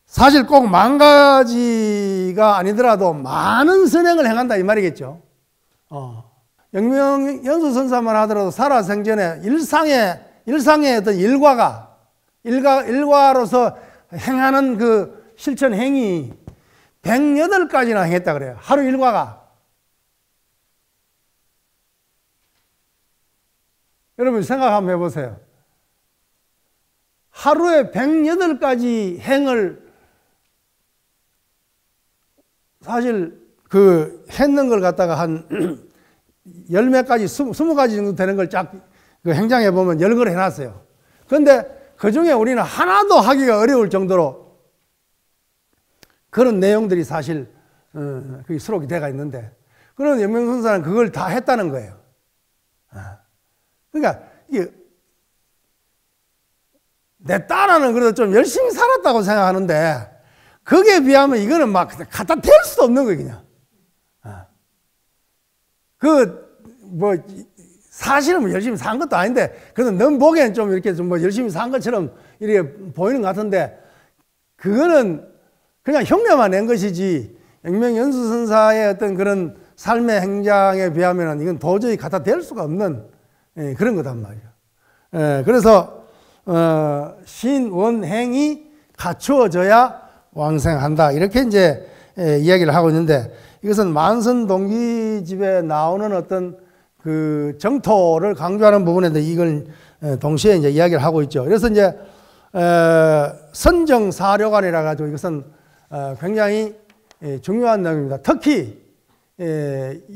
사실 꼭 만가지가 아니더라도 많은 선행을 행한다 이 말이겠죠. 영명연수선사만 하더라도 살아생전에 일상의 어떤 일과로서 행하는 그 실천행이 108가지나 행했다 그래요. 하루 일과가. 여러분 생각 한번 해보세요. 하루에 108가지 행을 사실 그 했는 걸 갖다가 한 10몇 가지, 20가지 정도 되는 걸 쫙 그 행장해 보면 10걸 해놨어요. 그런데 그 중에 우리는 하나도 하기가 어려울 정도로 그런 내용들이 사실 그게 수록이 돼가 있는데, 그런 영명선사는 그걸 다 했다는 거예요. 그러니까 이게 내 딸아는 그래도 좀 열심히 살았다고 생각하는데 거기에 비하면 이거는 막 갖다 댈 수도 없는 거예요, 그냥. 사실은 뭐 열심히 산 것도 아닌데, 그래도 넌 보기엔 좀 이렇게 좀 뭐 열심히 산 것처럼 이렇게 보이는 것 같은데, 그거는 그냥 흉내만 낸 것이지, 영명연수선사의 어떤 그런 삶의 행장에 비하면 이건 도저히 갖다 댈 수가 없는 그런 거단 말이에요. 그래서, 신원행이 갖추어져야 왕생한다. 이렇게 이제 이야기를 하고 있는데, 이것은 만선동기집에 나오는 어떤 그 정토를 강조하는 부분인데 이걸 동시에 이제 이야기를 하고 있죠. 그래서 이제 선정사료관이라 가지고 이것은 굉장히 중요한 내용입니다. 특히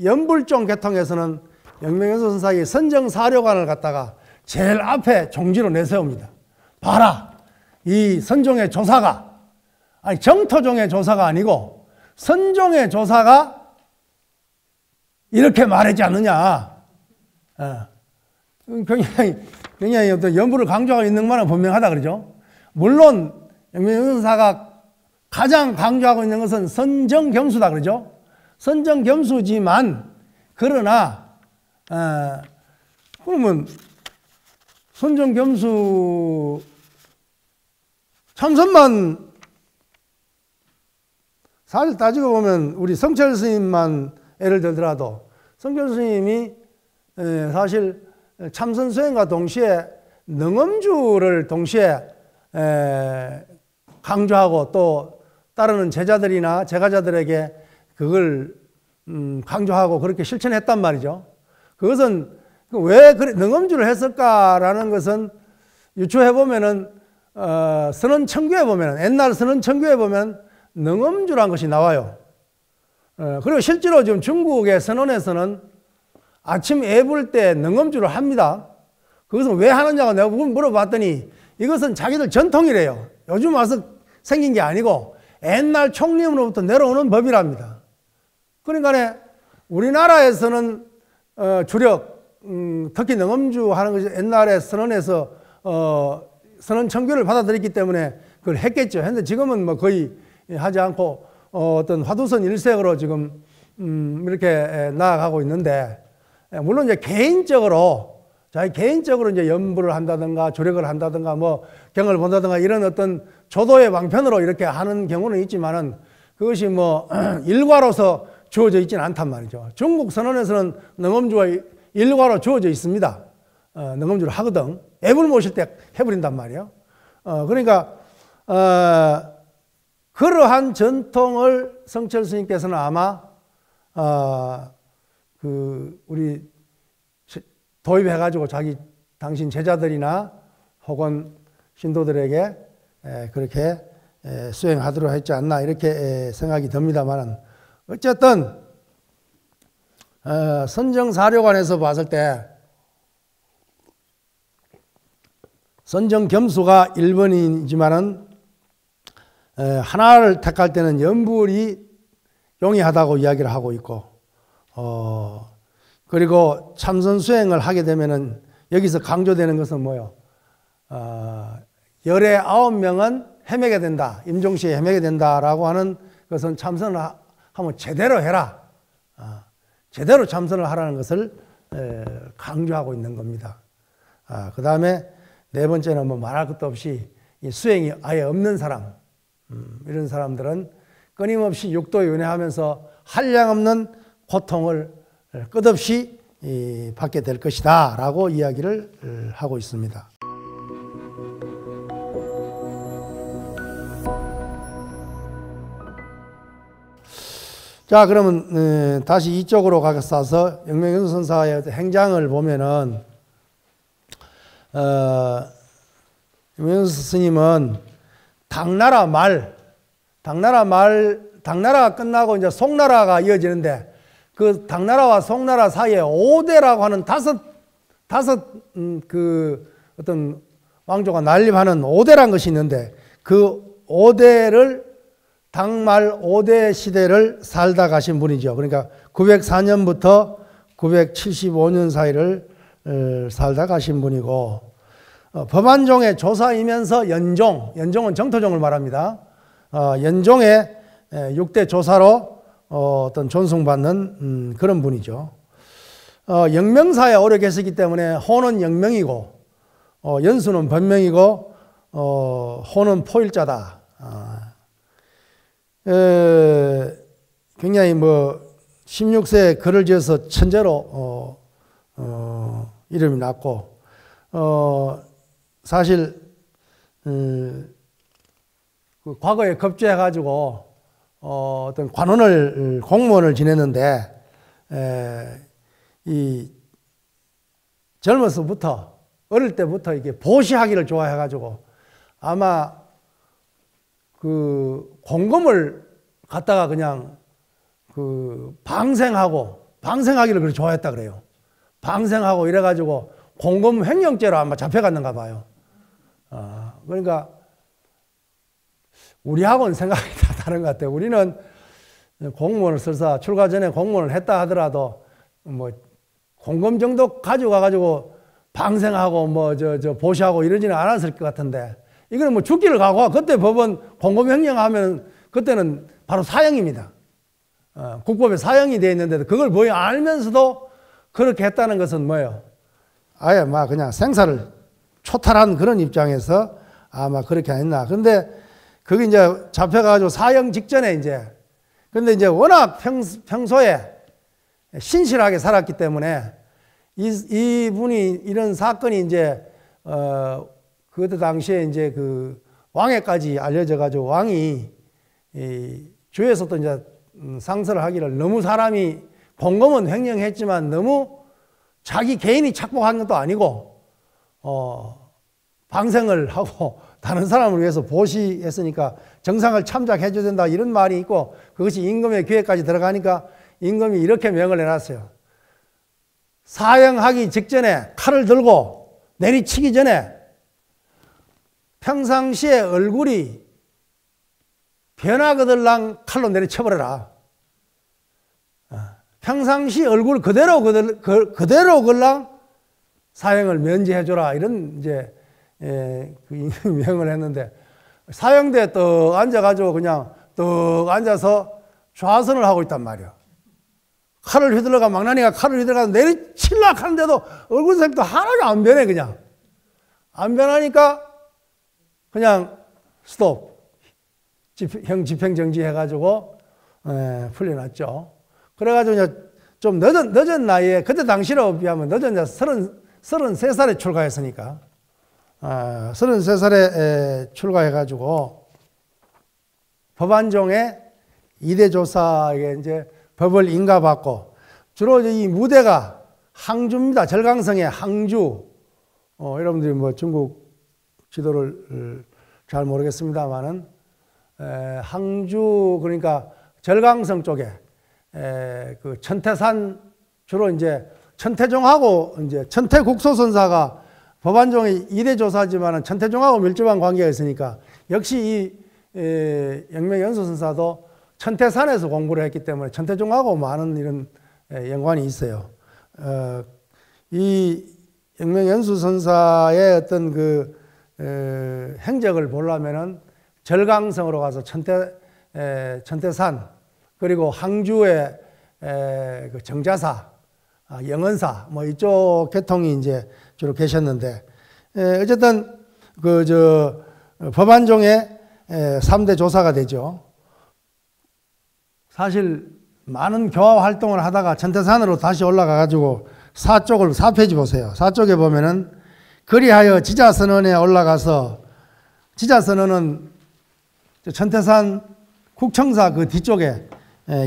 연불종 계통에서는 영명연수선사의 선정사료관을 갖다가 제일 앞에 종지로 내세웁니다. 봐라, 이 선종의 조사가, 아니 정토종의 조사가 아니고 선종의 조사가 이렇게 말하지 않느냐. 굉장히 어떤 연불을 강조하고 있는 것만은 분명하다 그러죠. 물론 영명연수선사가 가장 강조하고 있는 것은 선정경수다 그러죠. 선정경수지만 그러나 그러면 선정경수 참선만 사실 따지고 보면 우리 성철 스님만 예를 들더라도 성철 스님이 사실 참선 수행과 동시에 능엄주를 동시에 강조하고 또 따르는 제자들이나 제가자들에게 그걸 강조하고 그렇게 실천했단 말이죠. 그것은 왜 능엄주를 했을까라는 것은 유추해 보면은 선언청규에 보면은 옛날 선언청규에 보면 능엄주란 것이 나와요. 그리고 실제로 지금 중국의 선언에서는 아침 애불 때 능엄주를 합니다. 그것은 왜 하느냐고 내가 물어봤더니 이것은 자기들 전통이래요. 요즘 와서 생긴 게 아니고 옛날 총림으로부터 내려오는 법이랍니다. 그러니까 우리나라에서는 주력, 특히 능엄주 하는 것이 옛날에 선언에서 선언 청규를 받아들였기 때문에 그걸 했겠죠. 했는데 지금은 뭐 거의 하지 않고 어떤 화두선 일색으로 지금 이렇게 나아가고 있는데, 물론 이제 개인적으로 자기 개인적으로 이제 연부를 한다든가 조력을 한다든가 뭐 경을 본다든가 이런 어떤 조도의 방편으로 이렇게 하는 경우는 있지만은 그것이 뭐 일과로서 주어져 있지는 않단 말이죠. 중국 선언에서는 능엄주가 일과로 주어져 있습니다. 능엄주를 하거든. 애물 모실 때 해버린단 말이에요. 그러니까 그러한 전통을 성철 스님께서는 아마 우리 도입해가지고 당신 제자들이나 혹은 신도들에게 그렇게 수행하도록 했지 않나 이렇게 생각이 듭니다만, 어쨌든 선정사료관에서 봤을 때 선정겸수가 1번이지만은 하나를 택할 때는 연불이 용이하다고 이야기를 하고 있고, 그리고 참선 수행을 하게 되면은 여기서 강조되는 것은 뭐요? 19명은 헤매게 된다. 임종시에 헤매게 된다라고 하는 것은 참선을 하면 제대로 해라. 제대로 참선을 하라는 것을 강조하고 있는 겁니다. 그 다음에 네 번째는 뭐 말할 것도 없이 이 수행이 아예 없는 사람, 이런 사람들은 끊임없이 육도에 연애하면서 한량없는 고통을 끝없이 받게 될 것이다 라고 이야기를 하고 있습니다. 자, 그러면 다시 이쪽으로 가서 영명연수 선사의 행장을 보면은 영명연수 스님은 당나라가 끝나고 이제 송나라가 이어지는데, 그 당나라와 송나라 사이에 오대라고 하는 다섯 어떤 왕조가 난립하는 오대란 것이 있는데, 그 오대를 당말 5대 시대를 살다 가신 분이죠. 그러니까 904년부터 975년 사이를 살다 가신 분이고, 법안종의 조사이면서 연종은 정토종을 말합니다. 연종의 6대 조사로 어떤 존숭받는 그런 분이죠. 영명사에 오래 계시기 때문에 호는 영명이고 연수는 법명이고 호는 포일자다. 굉장히 뭐 16세에 글을 지어서 천재로 이름이 났고, 사실 그 과거에 급제해가지고 어떤 공무원을 지냈는데, 이 젊어서부터 어릴 때부터 이게 보시하기를 좋아해가지고 아마 그 공금을 갖다가 그냥 그 방생하기를 그렇게 좋아했다 그래요. 방생하고 이래가지고 공금 횡령죄로 아마 잡혀갔는가 봐요. 그러니까 우리하고는 생각이 다 다른 것 같아요. 우리는 공무원을 설사 출가 전에 공무원을 했다 하더라도 뭐 공금 정도 가지고 가가지고 방생하고 뭐 보시하고 이러지는 않았을 것 같은데, 이거는 뭐 죽기를 각오하. 그때 법원 공금 횡령하면 그때는 바로 사형입니다. 국법에 사형이 되어 있는데도 그걸 뭐에 알면서도 그렇게 했다는 것은 뭐예요? 아예 막 그냥 생사를 초탈한 그런 입장에서 아마 그렇게 했나. 근데 그게 이제 잡혀가지고 사형 직전에 근데 이제 워낙 평소에 신실하게 살았기 때문에 이분이 이런 사건이 그때 당시에 그 왕에까지 알려져가지고 왕이 주에서 또 이제 상서를 하기를, 너무 사람이 공금은 횡령했지만 너무 자기 개인이 착복한 것도 아니고 방생을 하고 다른 사람을 위해서 보시했으니까 정상을 참작해 줘야 된다 이런 말이 있고, 그것이 임금의 귀에까지 들어가니까 임금이 이렇게 명을 해놨어요. 사형하기 직전에 칼을 들고 내리치기 전에 평상시에 얼굴이 변하거들랑 칼로 내리쳐버려라. 평상시 얼굴 그대로 걸랑 사형을 면제해줘라. 이런 이제 그 명을 했는데, 사형대에 떡 앉아가지고 그냥 떡 앉아서 좌선을 하고 있단 말이야. 칼을 휘둘러가, 망나니가 칼을 휘둘러가 내리치려고 하는데도 얼굴색도 하나도 안 변해. 그냥 안 변하니까 그냥 스톱, 형 집행정지 해가지고 풀려났죠. 그래가지고 좀 늦은 나이에, 그때 당시로 비하면 늦은 33살에 출가했으니까, 33살에 출가해가지고 법안종의 2대 조사에게 이제 법을 인가받고, 주로 이 무대가 항주입니다. 절강성의 항주. 여러분들이 뭐 중국 지도를 잘 모르겠습니다만은, 항주, 그러니까 절강성 쪽에, 그 천태산, 주로 이제 천태종하고 이제 천태국소선사가 법안종의 2대 조사지만은 천태종하고 밀접한 관계가 있으니까, 역시 이 영명연수선사도 천태산에서 공부를 했기 때문에 천태종하고 많은 이런 연관이 있어요. 이 영명연수선사의 어떤 그 행적을 보려면은 절강성으로 가서 천태산, 그리고 항주의 그 정자사, 영언사, 뭐 이쪽 계통이 이제 주로 계셨는데, 어쨌든 법안종의 3대 조사가 되죠. 사실 많은 교화 활동을 하다가 천태산으로 다시 올라가 가지고 4페이지 보세요. 4쪽에 보면은, 그리하여 지자선언에 올라가서, 지자선언은 천태산 국청사 그 뒤쪽에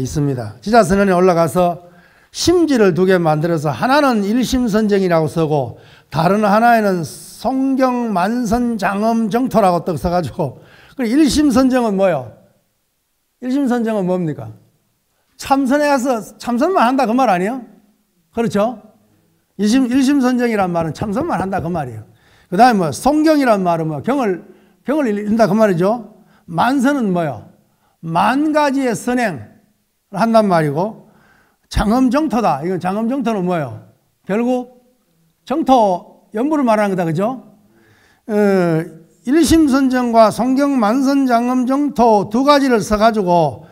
있습니다. 지자선언에 올라가서 심지를 2개 만들어서, 하나는 일심선정이라고 쓰고 다른 하나에는 송경만선장엄정토라고 딱 써가지고, 일심선정은 뭐요? 일심선정은 뭡니까? 참선에 가서 참선만 한다 그 말 아니에요? 그렇죠? 일심선정이란 말은 참선만 한다 그 말이에요. 그 다음에 뭐 송경이란 말은 뭐 경을 읽는다 그 말이죠. 만선은 뭐요? 만 가지의 선행을 한단 말이고, 장엄정토다. 이건 장엄정토는 뭐예요? 결국 정토 연부를 말하는 거다. 그죠? 일심선정과 송경만선장엄정토 2가지를 써가지고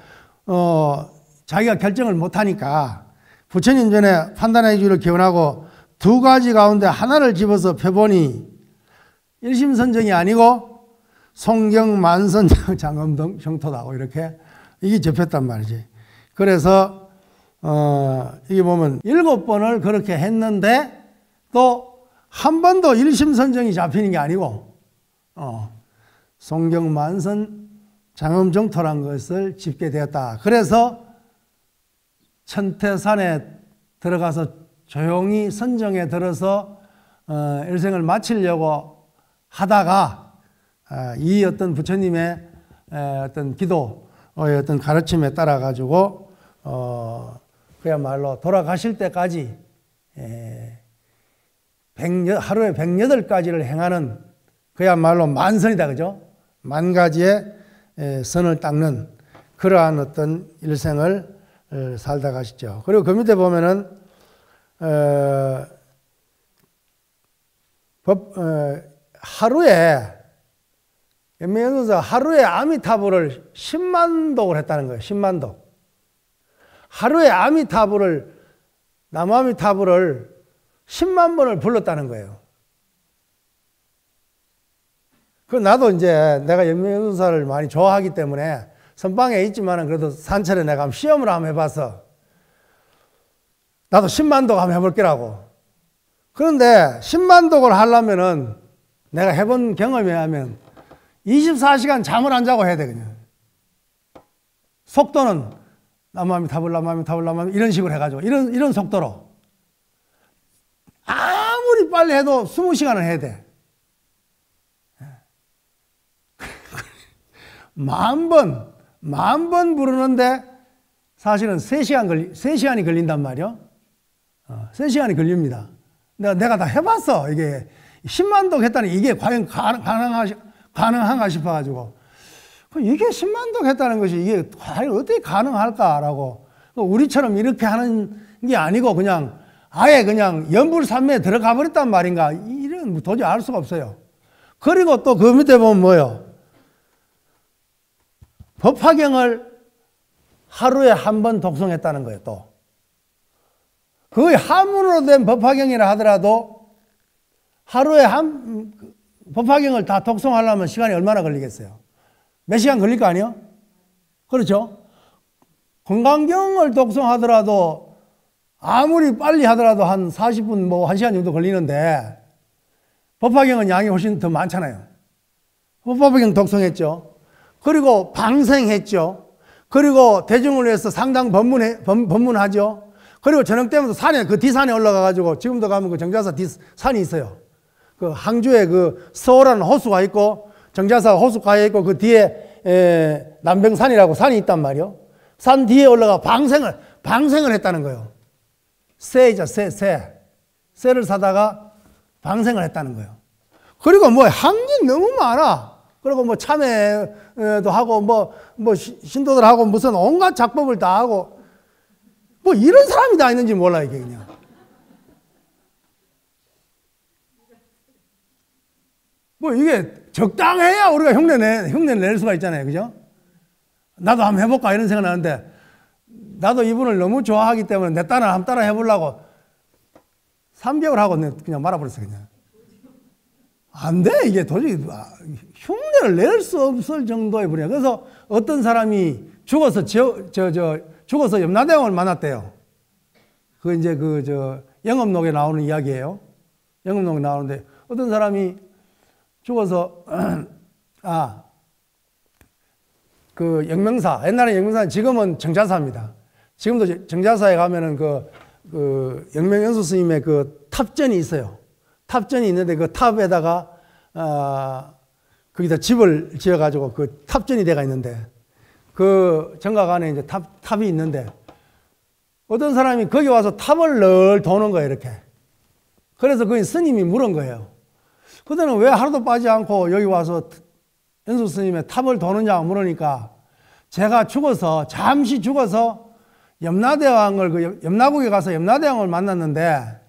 자기가 결정을 못하니까 부처님 전에 판단의 기준을 기원하고 2가지 가운데 하나를 집어서 펴보니 일심선정이 아니고 송경만선장엄정토다고 이렇게 이게 접혔단 말이지. 그래서 이게 보면 7번을 그렇게 했는데 또 한 번도 일심선정이 잡히는 게 아니고 송경만선 장엄정토란 것을 짚게 되었다. 그래서 천태산에 들어가서 조용히 선정에 들어서 일생을 마치려고 하다가 이 어떤 부처님의 어떤 기도의 어떤 가르침에 따라 가지고 그야말로 돌아가실 때까지 하루에 108가지를 행하는 그야말로 만선이다. 그죠? 10,000가지의 선을 닦는 그러한 어떤 일생을 살다 가시죠. 그리고 그 밑에 보면은 하루에 연명연수사 하루에 아미타불을 10만 독을 했다는 거예요. 10만 독. 하루에 아미타불을, 남아미타불을 10만 번을 불렀다는 거예요. 그 나도 이제 내가 연명연수사를 많이 좋아하기 때문에 선방에 있지만은 그래도 산철에 내가 시험을 한번 해봐서 나도 10만 독 한번 해볼게라고. 그런데 10만 독을 하려면은 내가 해본 경험에 의하면 24시간 잠을 안 자고 해야 돼, 그냥. 속도는 남아미타불 이런 식으로 해가지고 이런 속도로 아무리 빨리 해도 20시간을 해야 돼. 만 번 부르는데 사실은 3시간이 걸린단 말이요. 3시간이 걸립니다. 내가 다 해봤어. 이게 10만 독 했다니 이게 과연 가능한가 싶어가지고 이게 10만 독 했다는 것이 이게 과연 어떻게 가능할까라고 우리처럼 이렇게 하는 게 아니고 그냥 아예 그냥 연불산매에 들어가 버렸단 말인가, 이런 도저히 알 수가 없어요. 그리고 또 그 밑에 보면 뭐요? 법화경을 하루에 한 번 독송했다는 거예요. 또 거의 한문으로 된 법화경이라 하더라도 하루에 법화경을 다 독송하려면 시간이 얼마나 걸리겠어요? 몇 시간 걸릴 거 아니에요? 그렇죠? 건강경을 독송하더라도 아무리 빨리 하더라도 한 40분, 뭐 1시간 정도 걸리는데 법화경은 양이 훨씬 더 많잖아요. 법화경 독송했죠. 그리고 방생했죠. 그리고 대중을 위해서 상당 법문하죠. 그리고 저녁 때부터 산에, 그 뒤산에 올라가가지고 지금도 가면 그 정자사 산이 있어요. 그 항주에 그 서호라는 호수가 있고 정자사 호수가에 있고 그 뒤에 남병산이라고 산이 있단 말이요. 산 뒤에 올라가 방생을 했다는 거예요. 새이자 새를 사다가 방생을 했다는 거예요. 그리고 뭐 항진 너무 많아. 그리고 뭐 참회도 하고 뭐 신도들하고 무슨 온갖 작법을 다 하고 뭐 이런 사람이 다 있는지 몰라 이게 그냥. 뭐 이게 적당해야 우리가 흉내 낼 수가 있잖아요. 그죠? 나도 한번 해볼까 이런 생각 나는데 나도 이분을 너무 좋아하기 때문에 내 딸을 한번 따라 해보려고 3개월 하고 그냥 말아버렸어요. 그냥. 안 돼. 이게 도저히 흉내를 낼 수 없을 정도의 분이야. 그래서 어떤 사람이 죽어서 죽어서 염라대왕을 만났대요. 그 이제 영업록에 나오는 이야기예요. 영업록에 나오는데 어떤 사람이 죽어서 그 영명사, 옛날에 영명사는 지금은 정자사입니다. 지금도 정자사에 가면은 그 영명연수 스님의 그 탑전이 있어요. 탑전이 있는데 그 탑에다가 거기다 집을 지어가지고 그 탑전이 돼가 있는데 그 정각 안에 이제 탑이 있는데 어떤 사람이 거기 와서 탑을 늘 도는 거예요. 이렇게. 그래서 그 스님이 물은 거예요. 그때는 왜 하루도 빠지지 않고 여기 와서 연수 스님의 탑을 도느냐고 물으니까 제가 잠시 죽어서 염라대왕을 염라국에 가서 염라대왕을 만났는데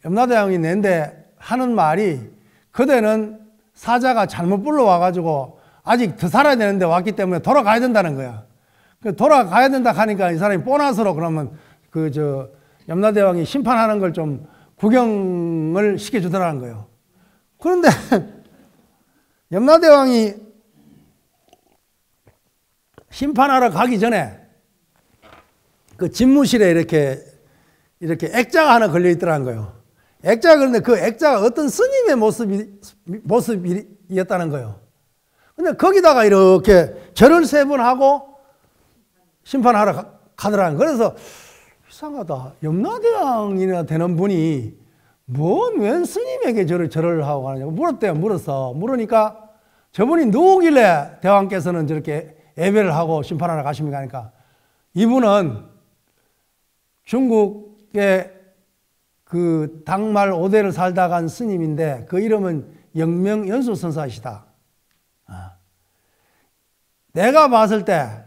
염라대왕이 내는데 하는 말이 그대는 사자가 잘못 불러와가지고 아직 더 살아야 되는데 왔기 때문에 돌아가야 된다는 거야. 돌아가야 된다 하니까 이 사람이 보너스로 그러면 염라대왕이 심판하는 걸 좀 구경을 시켜주더라는 거예요. 그런데 염라대왕이 심판하러 가기 전에 그 집무실에 이렇게 액자가 하나 걸려 있더라는 거예요. 액자가 그런데 그 액자가 어떤 스님의 모습이었다는 거예요. 근데 거기다가 이렇게 절을 3번 하고 심판하러 가더라는 거예요. 그래서 이상하다. 염라대왕이나 되는 분이 웬 스님에게 절을 하고 가느냐고 물었대요. 물으니까 저분이 누구길래 대왕께서는 저렇게 예배를 하고 심판하러 가십니까? 하니까 이분은 중국의 그 당말 5대를 살다 간 스님인데 그 이름은 영명연수선사이시다. 내가 봤을 때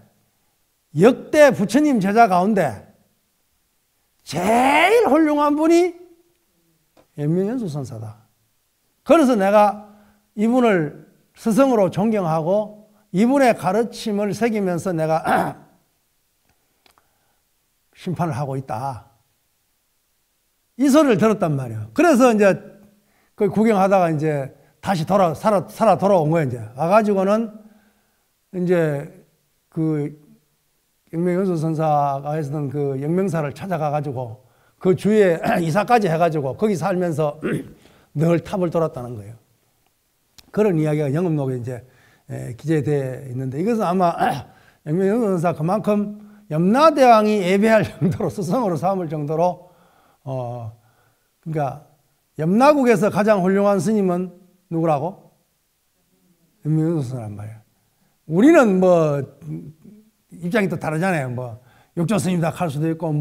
역대 부처님 제자 가운데 제일 훌륭한 분이 영명연수선사다. 그래서 내가 이분을 스승으로 존경하고 이분의 가르침을 새기면서 내가 심판을 하고 있다. 이 소리를 들었단 말이에요. 그래서 이제 그 구경하다가 이제 다시 살아 돌아온 거예요. 이제 와가지고는 이제 그 영명연수 선사가 했던 그 영명사를 찾아가가지고 그 주위에 이사까지 해가지고 거기 살면서 늘 탑을 돌았다는 거예요. 그런 이야기가 영업록에 이제 기재되어 있는데 이것은 아마 영명연수 선사 그만큼 염라대왕이 예배할 정도로 스승으로 삼을 정도로 그러니까 염라국에서 가장 훌륭한 스님은 누구라고? 영명연수 선사란 말이에요. 우리는 뭐 입장이 또 다르잖아요. 뭐 육조 스님이라 할 수도 있고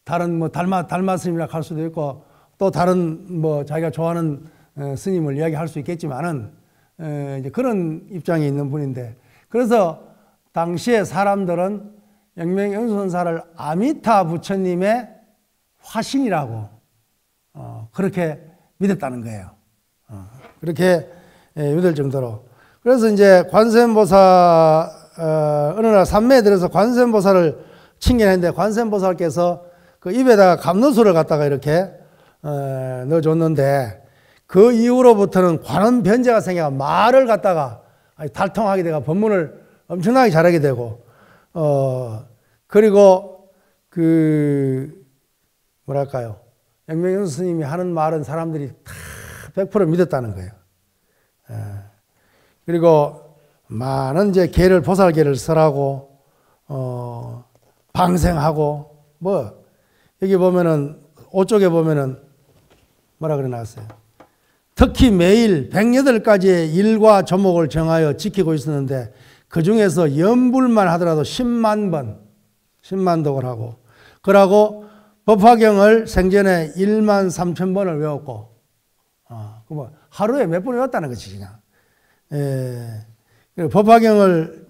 다른 달마 스님이라 할 수도 있고 또 다른 자기가 좋아하는 스님을 이야기할 수 있겠지만은 이제 그런 입장에 있는 분인데 그래서 당시에 사람들은 영명연수선사를 아미타 부처님의 화신이라고 그렇게 믿었다는 거예요. 그렇게 믿을 정도로. 그래서 이제 관세음보살 어느 날 산매에 들어서 관세음보살을 칭견했는데 관세음보살께서 그 입에다가 감로수를 갖다가 이렇게 넣어줬는데 그 이후로부터는 관음 변제가 생겨 말을 갖다가 달통하게 되고 법문을 엄청나게 잘하게 되고 그리고 그 뭐랄까요, 영명연수 스님이 하는 말은 사람들이 다 100% 믿었다는 거예요. 그리고 많은 이제 계를 보살계를 설하고 방생하고 뭐 여기 보면은 오쪽에 보면은 뭐라 그래 나왔어요. 특히 매일 108가지의 일과 조목을 정하여 지키고 있었는데 그 중에서 연불만 하더라도 10만 번, 10만 독을 하고 그러고 법화경을 생전에 1만 3천 번을 외웠고 뭐 하루에 몇 번 외웠다는 거지 그냥. 법화경을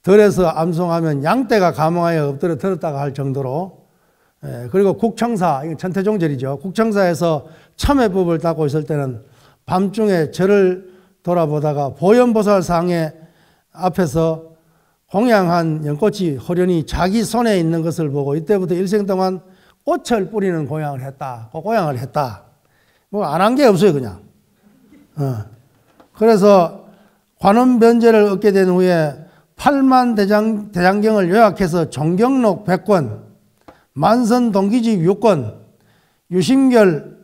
덜해서 암송하면 양떼가 감흥하여 엎드려 들었다가 할 정도로 그리고 국청사, 이건 천태종절이죠. 국청사에서 참회법을 닦고 있을 때는 밤중에 절을 돌아보다가 보현보살 상의 앞에서 공양한 연꽃이 호련히 자기 손에 있는 것을 보고 이때부터 일생 동안 꽃을 뿌리는 공양을 했다. 공양을 했다. 뭐 안 한 게 없어요 그냥. 그래서 관음변제를 얻게 된 후에 8만 대장경을 요약해서 종경록 100권, 만선동기집 6권, 유심결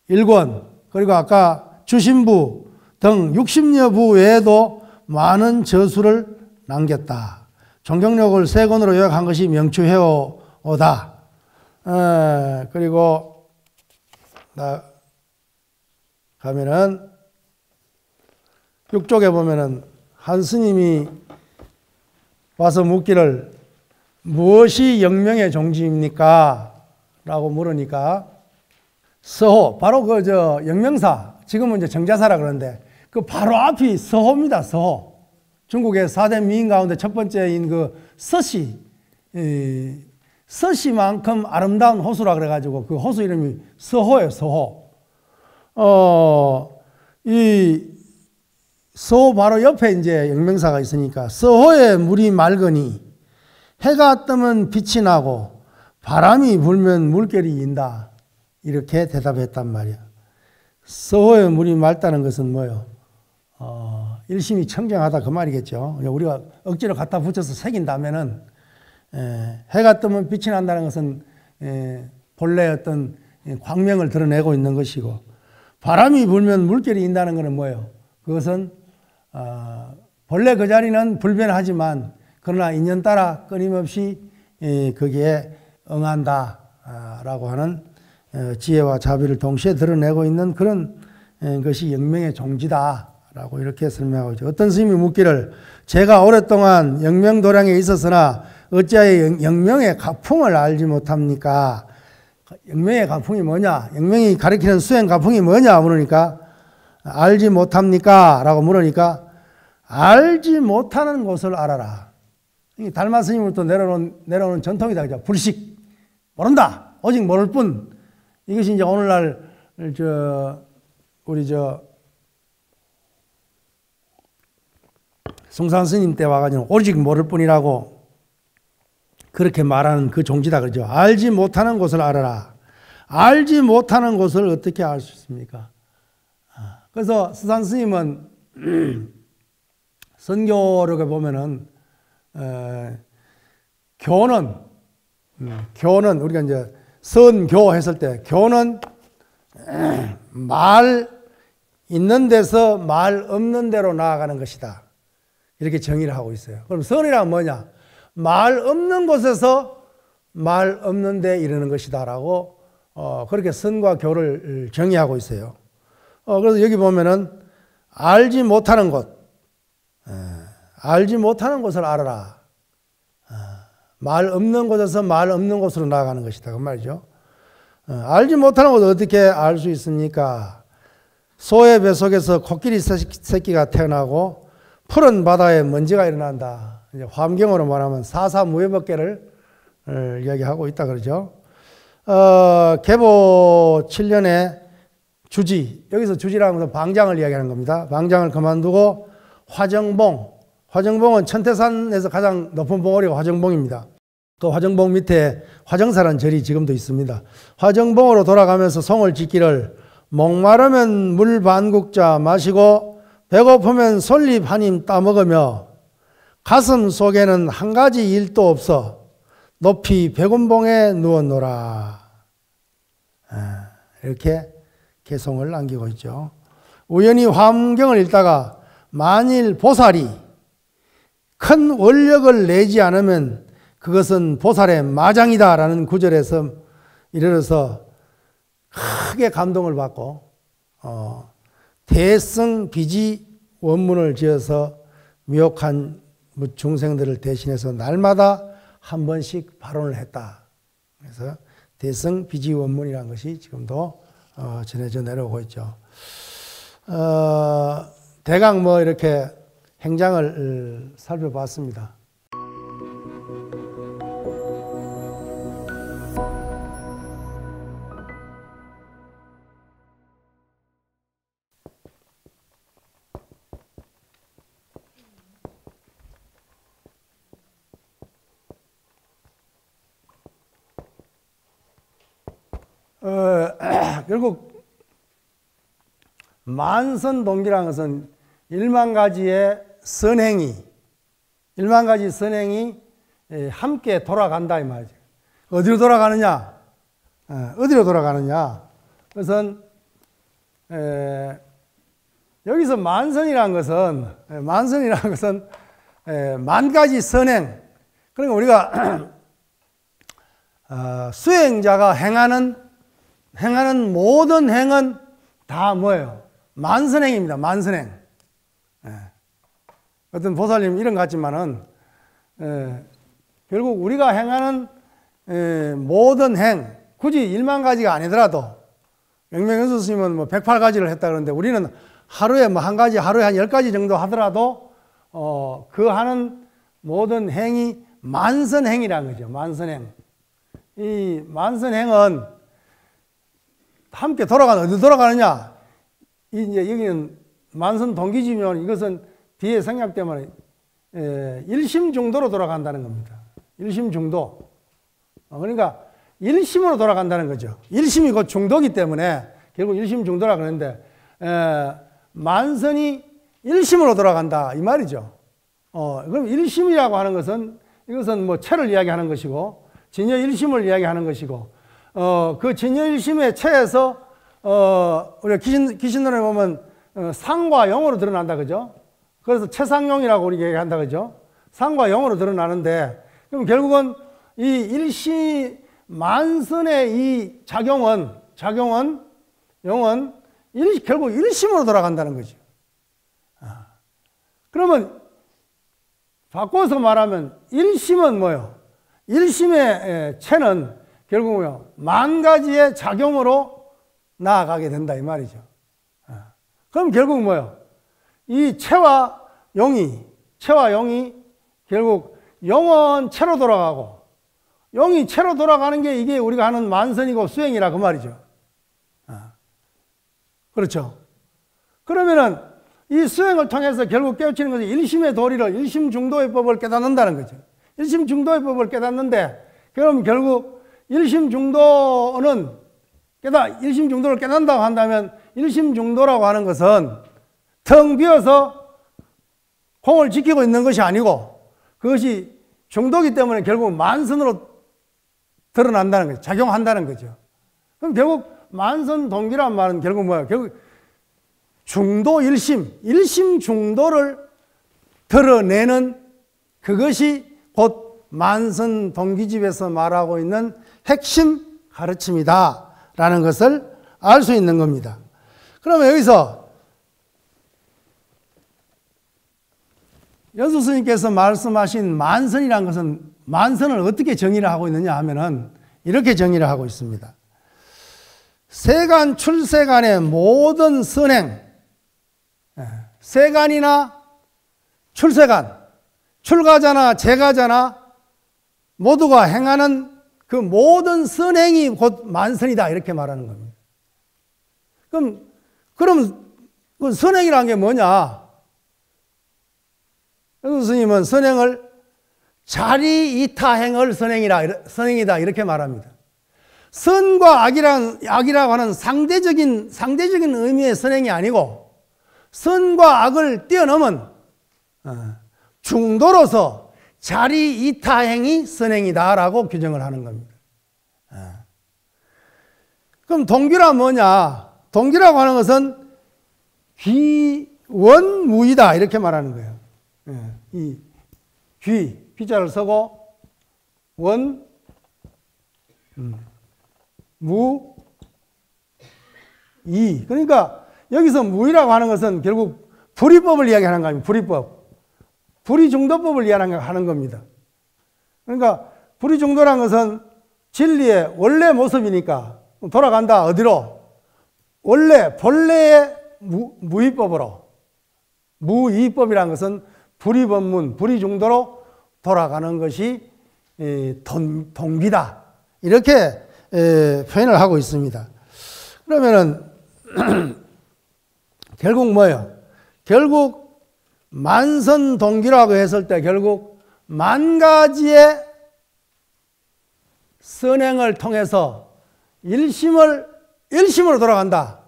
1권, 그리고 아까 주신부 등 60여 부 외에도 많은 저수를 남겼다. 종경록을 3권으로 요약한 것이 명추해오다. 그리고 가면은 6쪽에 보면은 한 스님이 와서 묻기를 무엇이 영명의 종지입니까? 라고 물으니까 서호, 바로 그 영명사, 지금은 이제 정자사라 그러는데 그 바로 앞이 서호입니다. 서호. 중국의 4대 미인 가운데 첫 번째인 그 서시, 서시만큼 아름다운 호수라 그래가지고 그 호수 이름이 서호예요. 서호. 이 서호 바로 옆에 이제 영명사가 있으니까 서호의 물이 맑으니 해가 뜨면 빛이 나고 바람이 불면 물결이 인다. 이렇게 대답했단 말이야. 서호의 물이 맑다는 것은 뭐예요? 일심이 청정하다 그 말이겠죠. 우리가 억지로 갖다 붙여서 새긴다면은 해가 뜨면 빛이 난다는 것은 본래 어떤 광명을 드러내고 있는 것이고 바람이 불면 물결이 인다는 것은 뭐예요? 그것은 본래 그 자리는 불변하지만 그러나 인연 따라 끊임없이 거기에 응한다라고 하는 지혜와 자비를 동시에 드러내고 있는 그런 것이 영명의 종지다라고 이렇게 설명하고 있죠. 어떤 스님이 묻기를 제가 오랫동안 영명도량에 있었으나 어찌하여 영명의 가풍을 알지 못합니까? 영명의 가풍이 뭐냐? 영명이 가리키는 수행 가풍이 뭐냐? 물으니까 알지 못합니까? 라고 물으니까 알지 못하는 것을 알아라. 달마 스님으로부터 내려오는 전통이다. 그죠? 불식. 모른다. 오직 모를 뿐. 이것이 이제 오늘날 우리 송산 스님 때 와가지고 오직 모를 뿐이라고 그렇게 말하는 그 종지다. 그죠? 알지 못하는 것을 알아라. 알지 못하는 것을 어떻게 알 수 있습니까? 그래서 스산 스님은 선교록에 보면은 교는 우리가 이제 선교 했을 때 교는 말 있는 데서 말 없는 데로 나아가는 것이다. 이렇게 정의를 하고 있어요. 그럼 선이란 뭐냐? 말 없는 곳에서 말 없는 데 이르는 것이다 라고 그렇게 선과 교를 정의하고 있어요. 그래서 여기 보면은 알지 못하는 곳, 알지 못하는 곳을 알아라. 말 없는 곳에서 말 없는 곳으로 나아가는 것이다. 그 말이죠. 알지 못하는 것을 어떻게 알 수 있습니까? 소의 뱃속에서 코끼리 새끼가 태어나고 푸른 바다에 먼지가 일어난다. 이제 환경으로 말하면 사사무예법계를 이야기하고 있다 그러죠. 계보 7년에 주지, 여기서 주지라는 것은 방장을 이야기하는 겁니다. 방장을 그만두고 화정봉은 천태산에서 가장 높은 봉우리가 화정봉입니다. 그 화정봉 밑에 화정사라는 절이 지금도 있습니다. 화정봉으로 돌아가면서 성을 짓기를 목마르면 물 반국자 마시고 배고프면 솔잎 한 입 따먹으며 가슴 속에는 한 가지 일도 없어 높이 백운봉에 누웠노라. 이렇게 개송을 남기고 있죠. 우연히 화엄경을 읽다가 만일 보살이 큰 원력을 내지 않으면 그것은 보살의 마장이다 라는 구절에서 이르러서 크게 감동을 받고 대승비지 원문을 지어서 미혹한 중생들을 대신해서 날마다 한 번씩 발언을 했다. 그래서 대승비지 원문이라는 것이 지금도 전해져 내려오고 있죠. 대강 이렇게 행장을 살펴봤습니다. 결국 만선동기라는 것은 1만 가지의 선행이 함께 돌아간다 이 말이죠. 어디로 돌아가느냐? 그것은 여기서 만선이라는 것은 만 가지 선행. 그러니까 우리가 수행자가 행하는 모든 행은 다 뭐예요? 만선행입니다. 만선행. 어떤 보살님 이런 것 같지만은 결국 우리가 행하는 모든 행, 굳이 1만 가지가 아니더라도 영명연수 스님은 108가지를 했다 그러는데 우리는 하루에 한 가지, 하루에 한 10가지 정도 하더라도 그 하는 모든 행이 만선행이라는 거죠. 만선행. 이 만선행은 함께 어디 돌아가느냐? 이제 여기는 만선 동기지면 이것은 뒤에 생략 때문에 일심중도로 돌아간다는 겁니다. 일심중도. 그러니까 일심으로 돌아간다는 거죠. 일심이 곧 중도이기 때문에 결국 일심중도라 그러는데 만선이 일심으로 돌아간다 이 말이죠. 그럼 일심이라고 하는 것은 이것은 체를 이야기하는 것이고 진여 일심을 이야기하는 것이고 그 진여 일심의 체에서 우리가 기신론에 보면 상과 영으로 드러난다 그죠? 그래서 체상용이라고 우리가 얘기한다 그죠? 상과 영으로 드러나는데 그럼 결국은 이 일심 만선의 이 작용은 영은 결국 일심으로 돌아간다는 거죠. 그러면 바꿔서 말하면 일심은 뭐요? 일심의 체는 결국 뭐요? 만 가지의 작용으로 나아가게 된다 이 말이죠. 그럼 결국 뭐요? 이 체와 영이 결국 영은 체로 돌아가고 영이 체로 돌아가는 게 이게 우리가 하는 만선이고 수행이라 그 말이죠. 그렇죠. 그러면은 이 수행을 통해서 결국 깨우치는 것은 일심의 도리를 일심중도의 법을 깨닫는다는 거죠. 일심중도의 법을 깨닫는데 그럼 결국 일심중도를 깨닫는다고 한다면 일심중도라고 하는 것은 텅 비어서 공을 지키고 있는 것이 아니고 그것이 중도이기 때문에 결국 만선으로 드러난다는 거죠. 작용한다는 거죠. 그럼 결국 만선 동기란 말은 결국 뭐예요? 결국 중도 일심 중도를 드러내는 그것이 곧 만선 동기집에서 말하고 있는 핵심 가르침이다 라는 것을 알 수 있는 겁니다. 그러면 여기서 연수 스님께서 말씀하신 만선이라는 것은 만선을 어떻게 정의를 하고 있느냐 하면은 이렇게 정의를 하고 있습니다. 세간 출세간의 모든 선행, 세간이나 출세간, 출가자나 재가자나 모두가 행하는 그 모든 선행이 곧 만선이다 이렇게 말하는 겁니다. 그럼 그 선행이라는 게 뭐냐? 연수 스님은 선행을 자리이타행을 선행이다 이렇게 말합니다. 선과 악이라고 하는 상대적인 의미의 선행이 아니고 선과 악을 뛰어넘은 중도로서 자리이타행이 선행이다라고 규정을 하는 겁니다. 그럼 동기란 뭐냐? 동기라고 하는 것은 귀원무이다 이렇게 말하는 거예요. 이 귀자를 쓰고 원, 무, 이. 그러니까 여기서 무이라고 하는 것은 결국 불이법을 이야기하는 겁니다. 불이법. 불이중도법을 이야기하는 겁니다. 그러니까 불이중도라는 것은 진리의 원래 모습이니까 돌아간다. 어디로? 본래의 무이법으로. 무이법이라는 것은 불이법문, 불이중도로 돌아가는 것이 동기다. 이렇게 표현을 하고 있습니다. 그러면은 결국 뭐예요? 결국 만선동기라고 했을 때 결국 만 가지의 선행을 통해서 일심으로 돌아간다.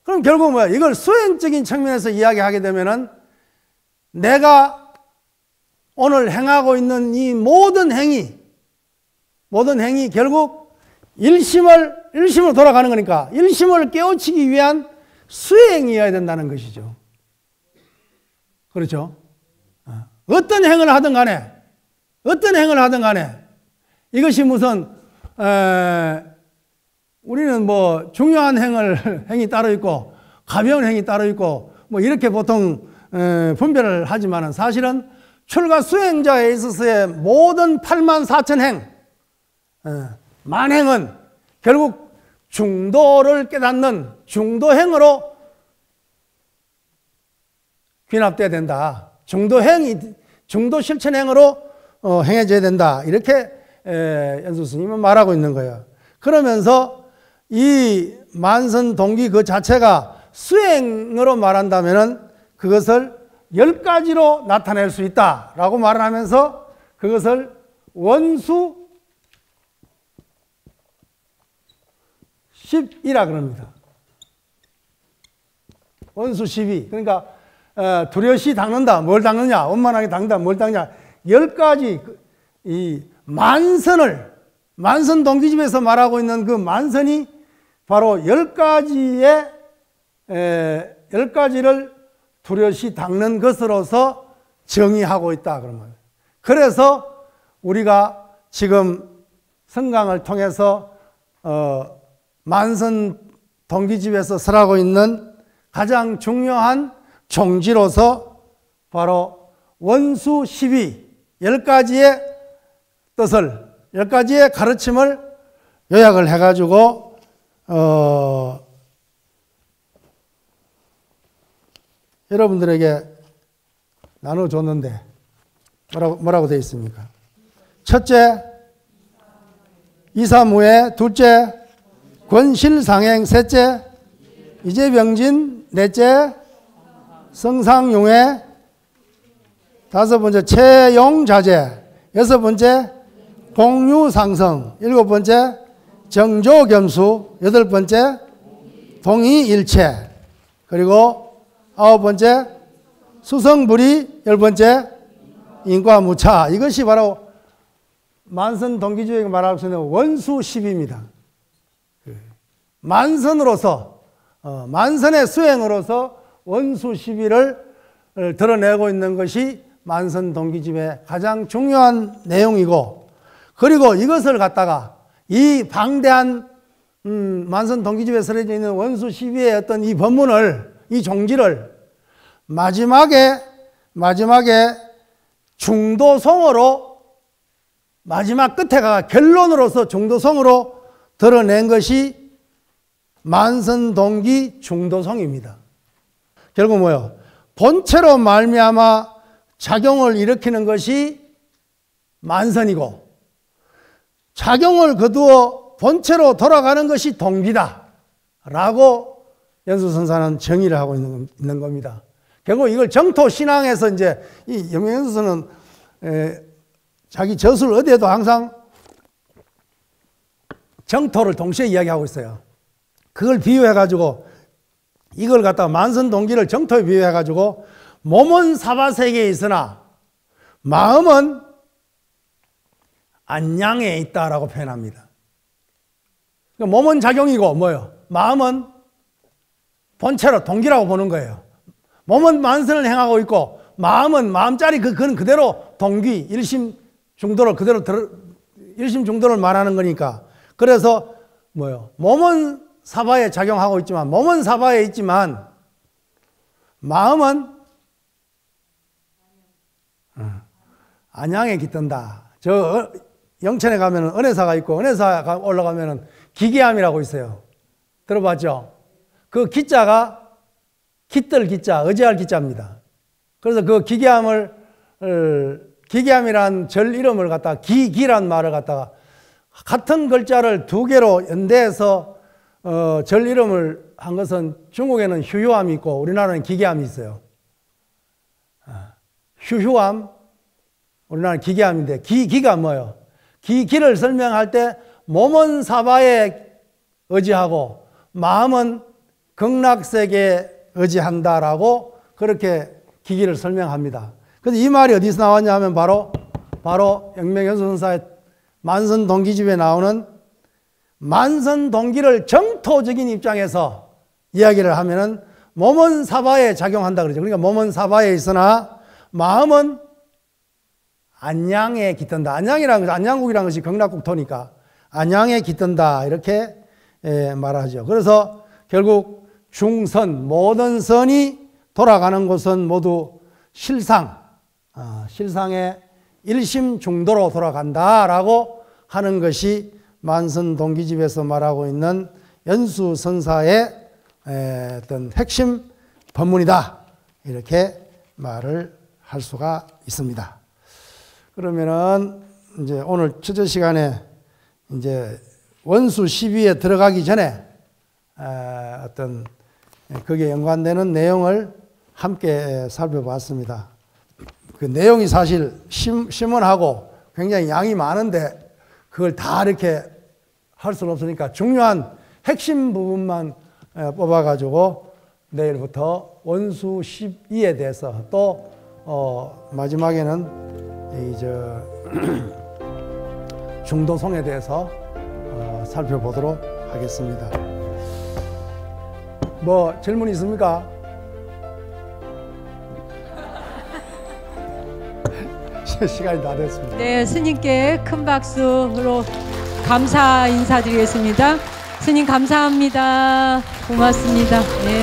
그럼 결국 뭐야? 이걸 수행적인 측면에서 이야기하게 되면은 내가 오늘 행하고 있는 이 모든 행위 결국 일심으로 돌아가는 거니까 일심을 깨우치기 위한 수행이어야 된다는 것이죠. 그렇죠? 어떤 행을 하든 간에 이것이 무슨 우리는 뭐 중요한 행이 따로 있고 가벼운 행이 따로 있고 뭐 이렇게 보통 분별을 하지만은 사실은 출가 수행자에 있어서의 모든 84,000행 만행은 결국 중도를 깨닫는 중도행으로 귀납돼야 된다. 중도 실천행으로 행해져야 된다. 이렇게 연수 스님은 말하고 있는 거예요. 그러면서 이 만선동기 그 자체가 수행으로 말한다면은 그것을 10가지로 나타낼 수 있다라고 말을 하면서 그것을 원수 10이라 그럽니다. 원수 12. 그러니까 두려시 닦는다. 뭘 닦느냐? 원만하게 닦는다. 뭘 닦느냐? 10가지 이 만선 동기집에서 말하고 있는 그 만선이 바로 10가지를 두려시 닦는 것으로서 정의하고 있다. 그러면 그래서 우리가 지금 성강을 통해서 만선 동기집에서 설하고 있는 가장 중요한 종지로서 바로 원수 12, 10가지의 뜻을, 10가지의 가르침을 요약을 해가지고, 여러분들에게 나눠줬는데, 뭐라고 되어 있습니까? 첫째, 이사무에, 둘째, 권실상행, 셋째, 이재병진, 넷째, 성상용회, 다섯 번째, 채용자재, 여섯 번째, 공유상성, 일곱 번째, 정조겸수, 여덟 번째, 동의일체, 그리고 아홉 번째, 수성불이, 열 번째, 인과무차. 이것이 바로 만선동기주의가 말할 수 있는 원수 10입니다. 만선으로서, 만선의 수행으로서 원수 10일을 드러내고 있는 것이 만선동기집의 가장 중요한 내용이고, 그리고 이것을 갖다가 이 방대한 만선동기집에 쓰여져 있는 원수 12의 어떤 이 법문을, 이 종지를 마지막에 중도성으로, 마지막 끝에 가 결론으로서 중도성으로 드러낸 것이 만선동기 중도성입니다. 결국 뭐예요? 본체로 말미암아 작용을 일으키는 것이 만선이고 작용을 거두어 본체로 돌아가는 것이 동기다 라고 연수선사는 정의를 하고 있는 겁니다. 결국 이걸 정토신앙에서 이제 이 영맹연수선은 자기 저술 어디에도 항상 정토를 동시에 이야기하고 있어요. 그걸 비유해가지고 이걸 갖다가 만선동기를 정토에 비유해가지고 몸은 사바세계에 있으나 마음은 안양에 있다라고 표현합니다. 그러니까 몸은 작용이고 뭐요? 마음은 본체로 동기라고 보는 거예요. 몸은 만선을 행하고 있고 마음은 마음자리 그건 그대로 동기, 일심 중도를 그대로 일심 중도를 말하는 거니까. 그래서 뭐요? 몸은 사바에 작용하고 있지만 몸은 사바에 있지만 마음은 안양에 깃든다. 저 영천에 가면 은혜사가 있고 은혜사 올라가면 기계암이라고 있어요. 들어봤죠? 그 기자가 깃들 기자, 의지할 기자입니다. 그래서 그 기계암이란 절 이름을 갖다가 기란 말을 갖다가 같은 글자를 두 개로 연대해서 절 이름을 한 것은 중국에는 휴휴암이 있고 우리나라는 기계암이 있어요. 휴휴암, 우리나라는 기계암인데 기가 뭐예요? 기를 설명할 때 몸은 사바에 의지하고 마음은 극락세계에 의지한다라고 그렇게 기기를 설명합니다. 그래서 이 말이 어디서 나왔냐 하면 바로 영맹연수선사의 만선동기집에 나오는 만선동기를 정토적인 입장에서 이야기를 하면은 몸은 사바에 작용한다 그러죠. 그러니까 몸은 사바에 있으나 마음은 안양에 깃든다. 안양이라는 것이, 안양국이라는 것이 경락국토니까 안양에 깃든다 이렇게 말하죠. 그래서 결국 중선, 모든 선이 돌아가는 곳은 모두 실상의 일심중도로 돌아간다라고 하는 것이 만선동기집에서 말하고 있는 연수선사의 어떤 핵심 법문이다. 이렇게 말을 할 수가 있습니다. 그러면은 이제 오늘 첫째 시간에 이제 원수 12에 들어가기 전에 어떤 거기에 연관되는 내용을 함께 살펴봤습니다. 그 내용이 사실 심원하고 굉장히 양이 많은데 그걸 다 이렇게 할 수는 없으니까 중요한 핵심 부분만 뽑아가지고 내일부터 원수 12에 대해서 또 마지막에는 중도송에 대해서 살펴보도록 하겠습니다. 뭐 질문 있습니까? 시간이 다 됐습니다. 네, 스님께 큰 박수로 감사 인사드리겠습니다. 스님 감사합니다. 고맙습니다. 네.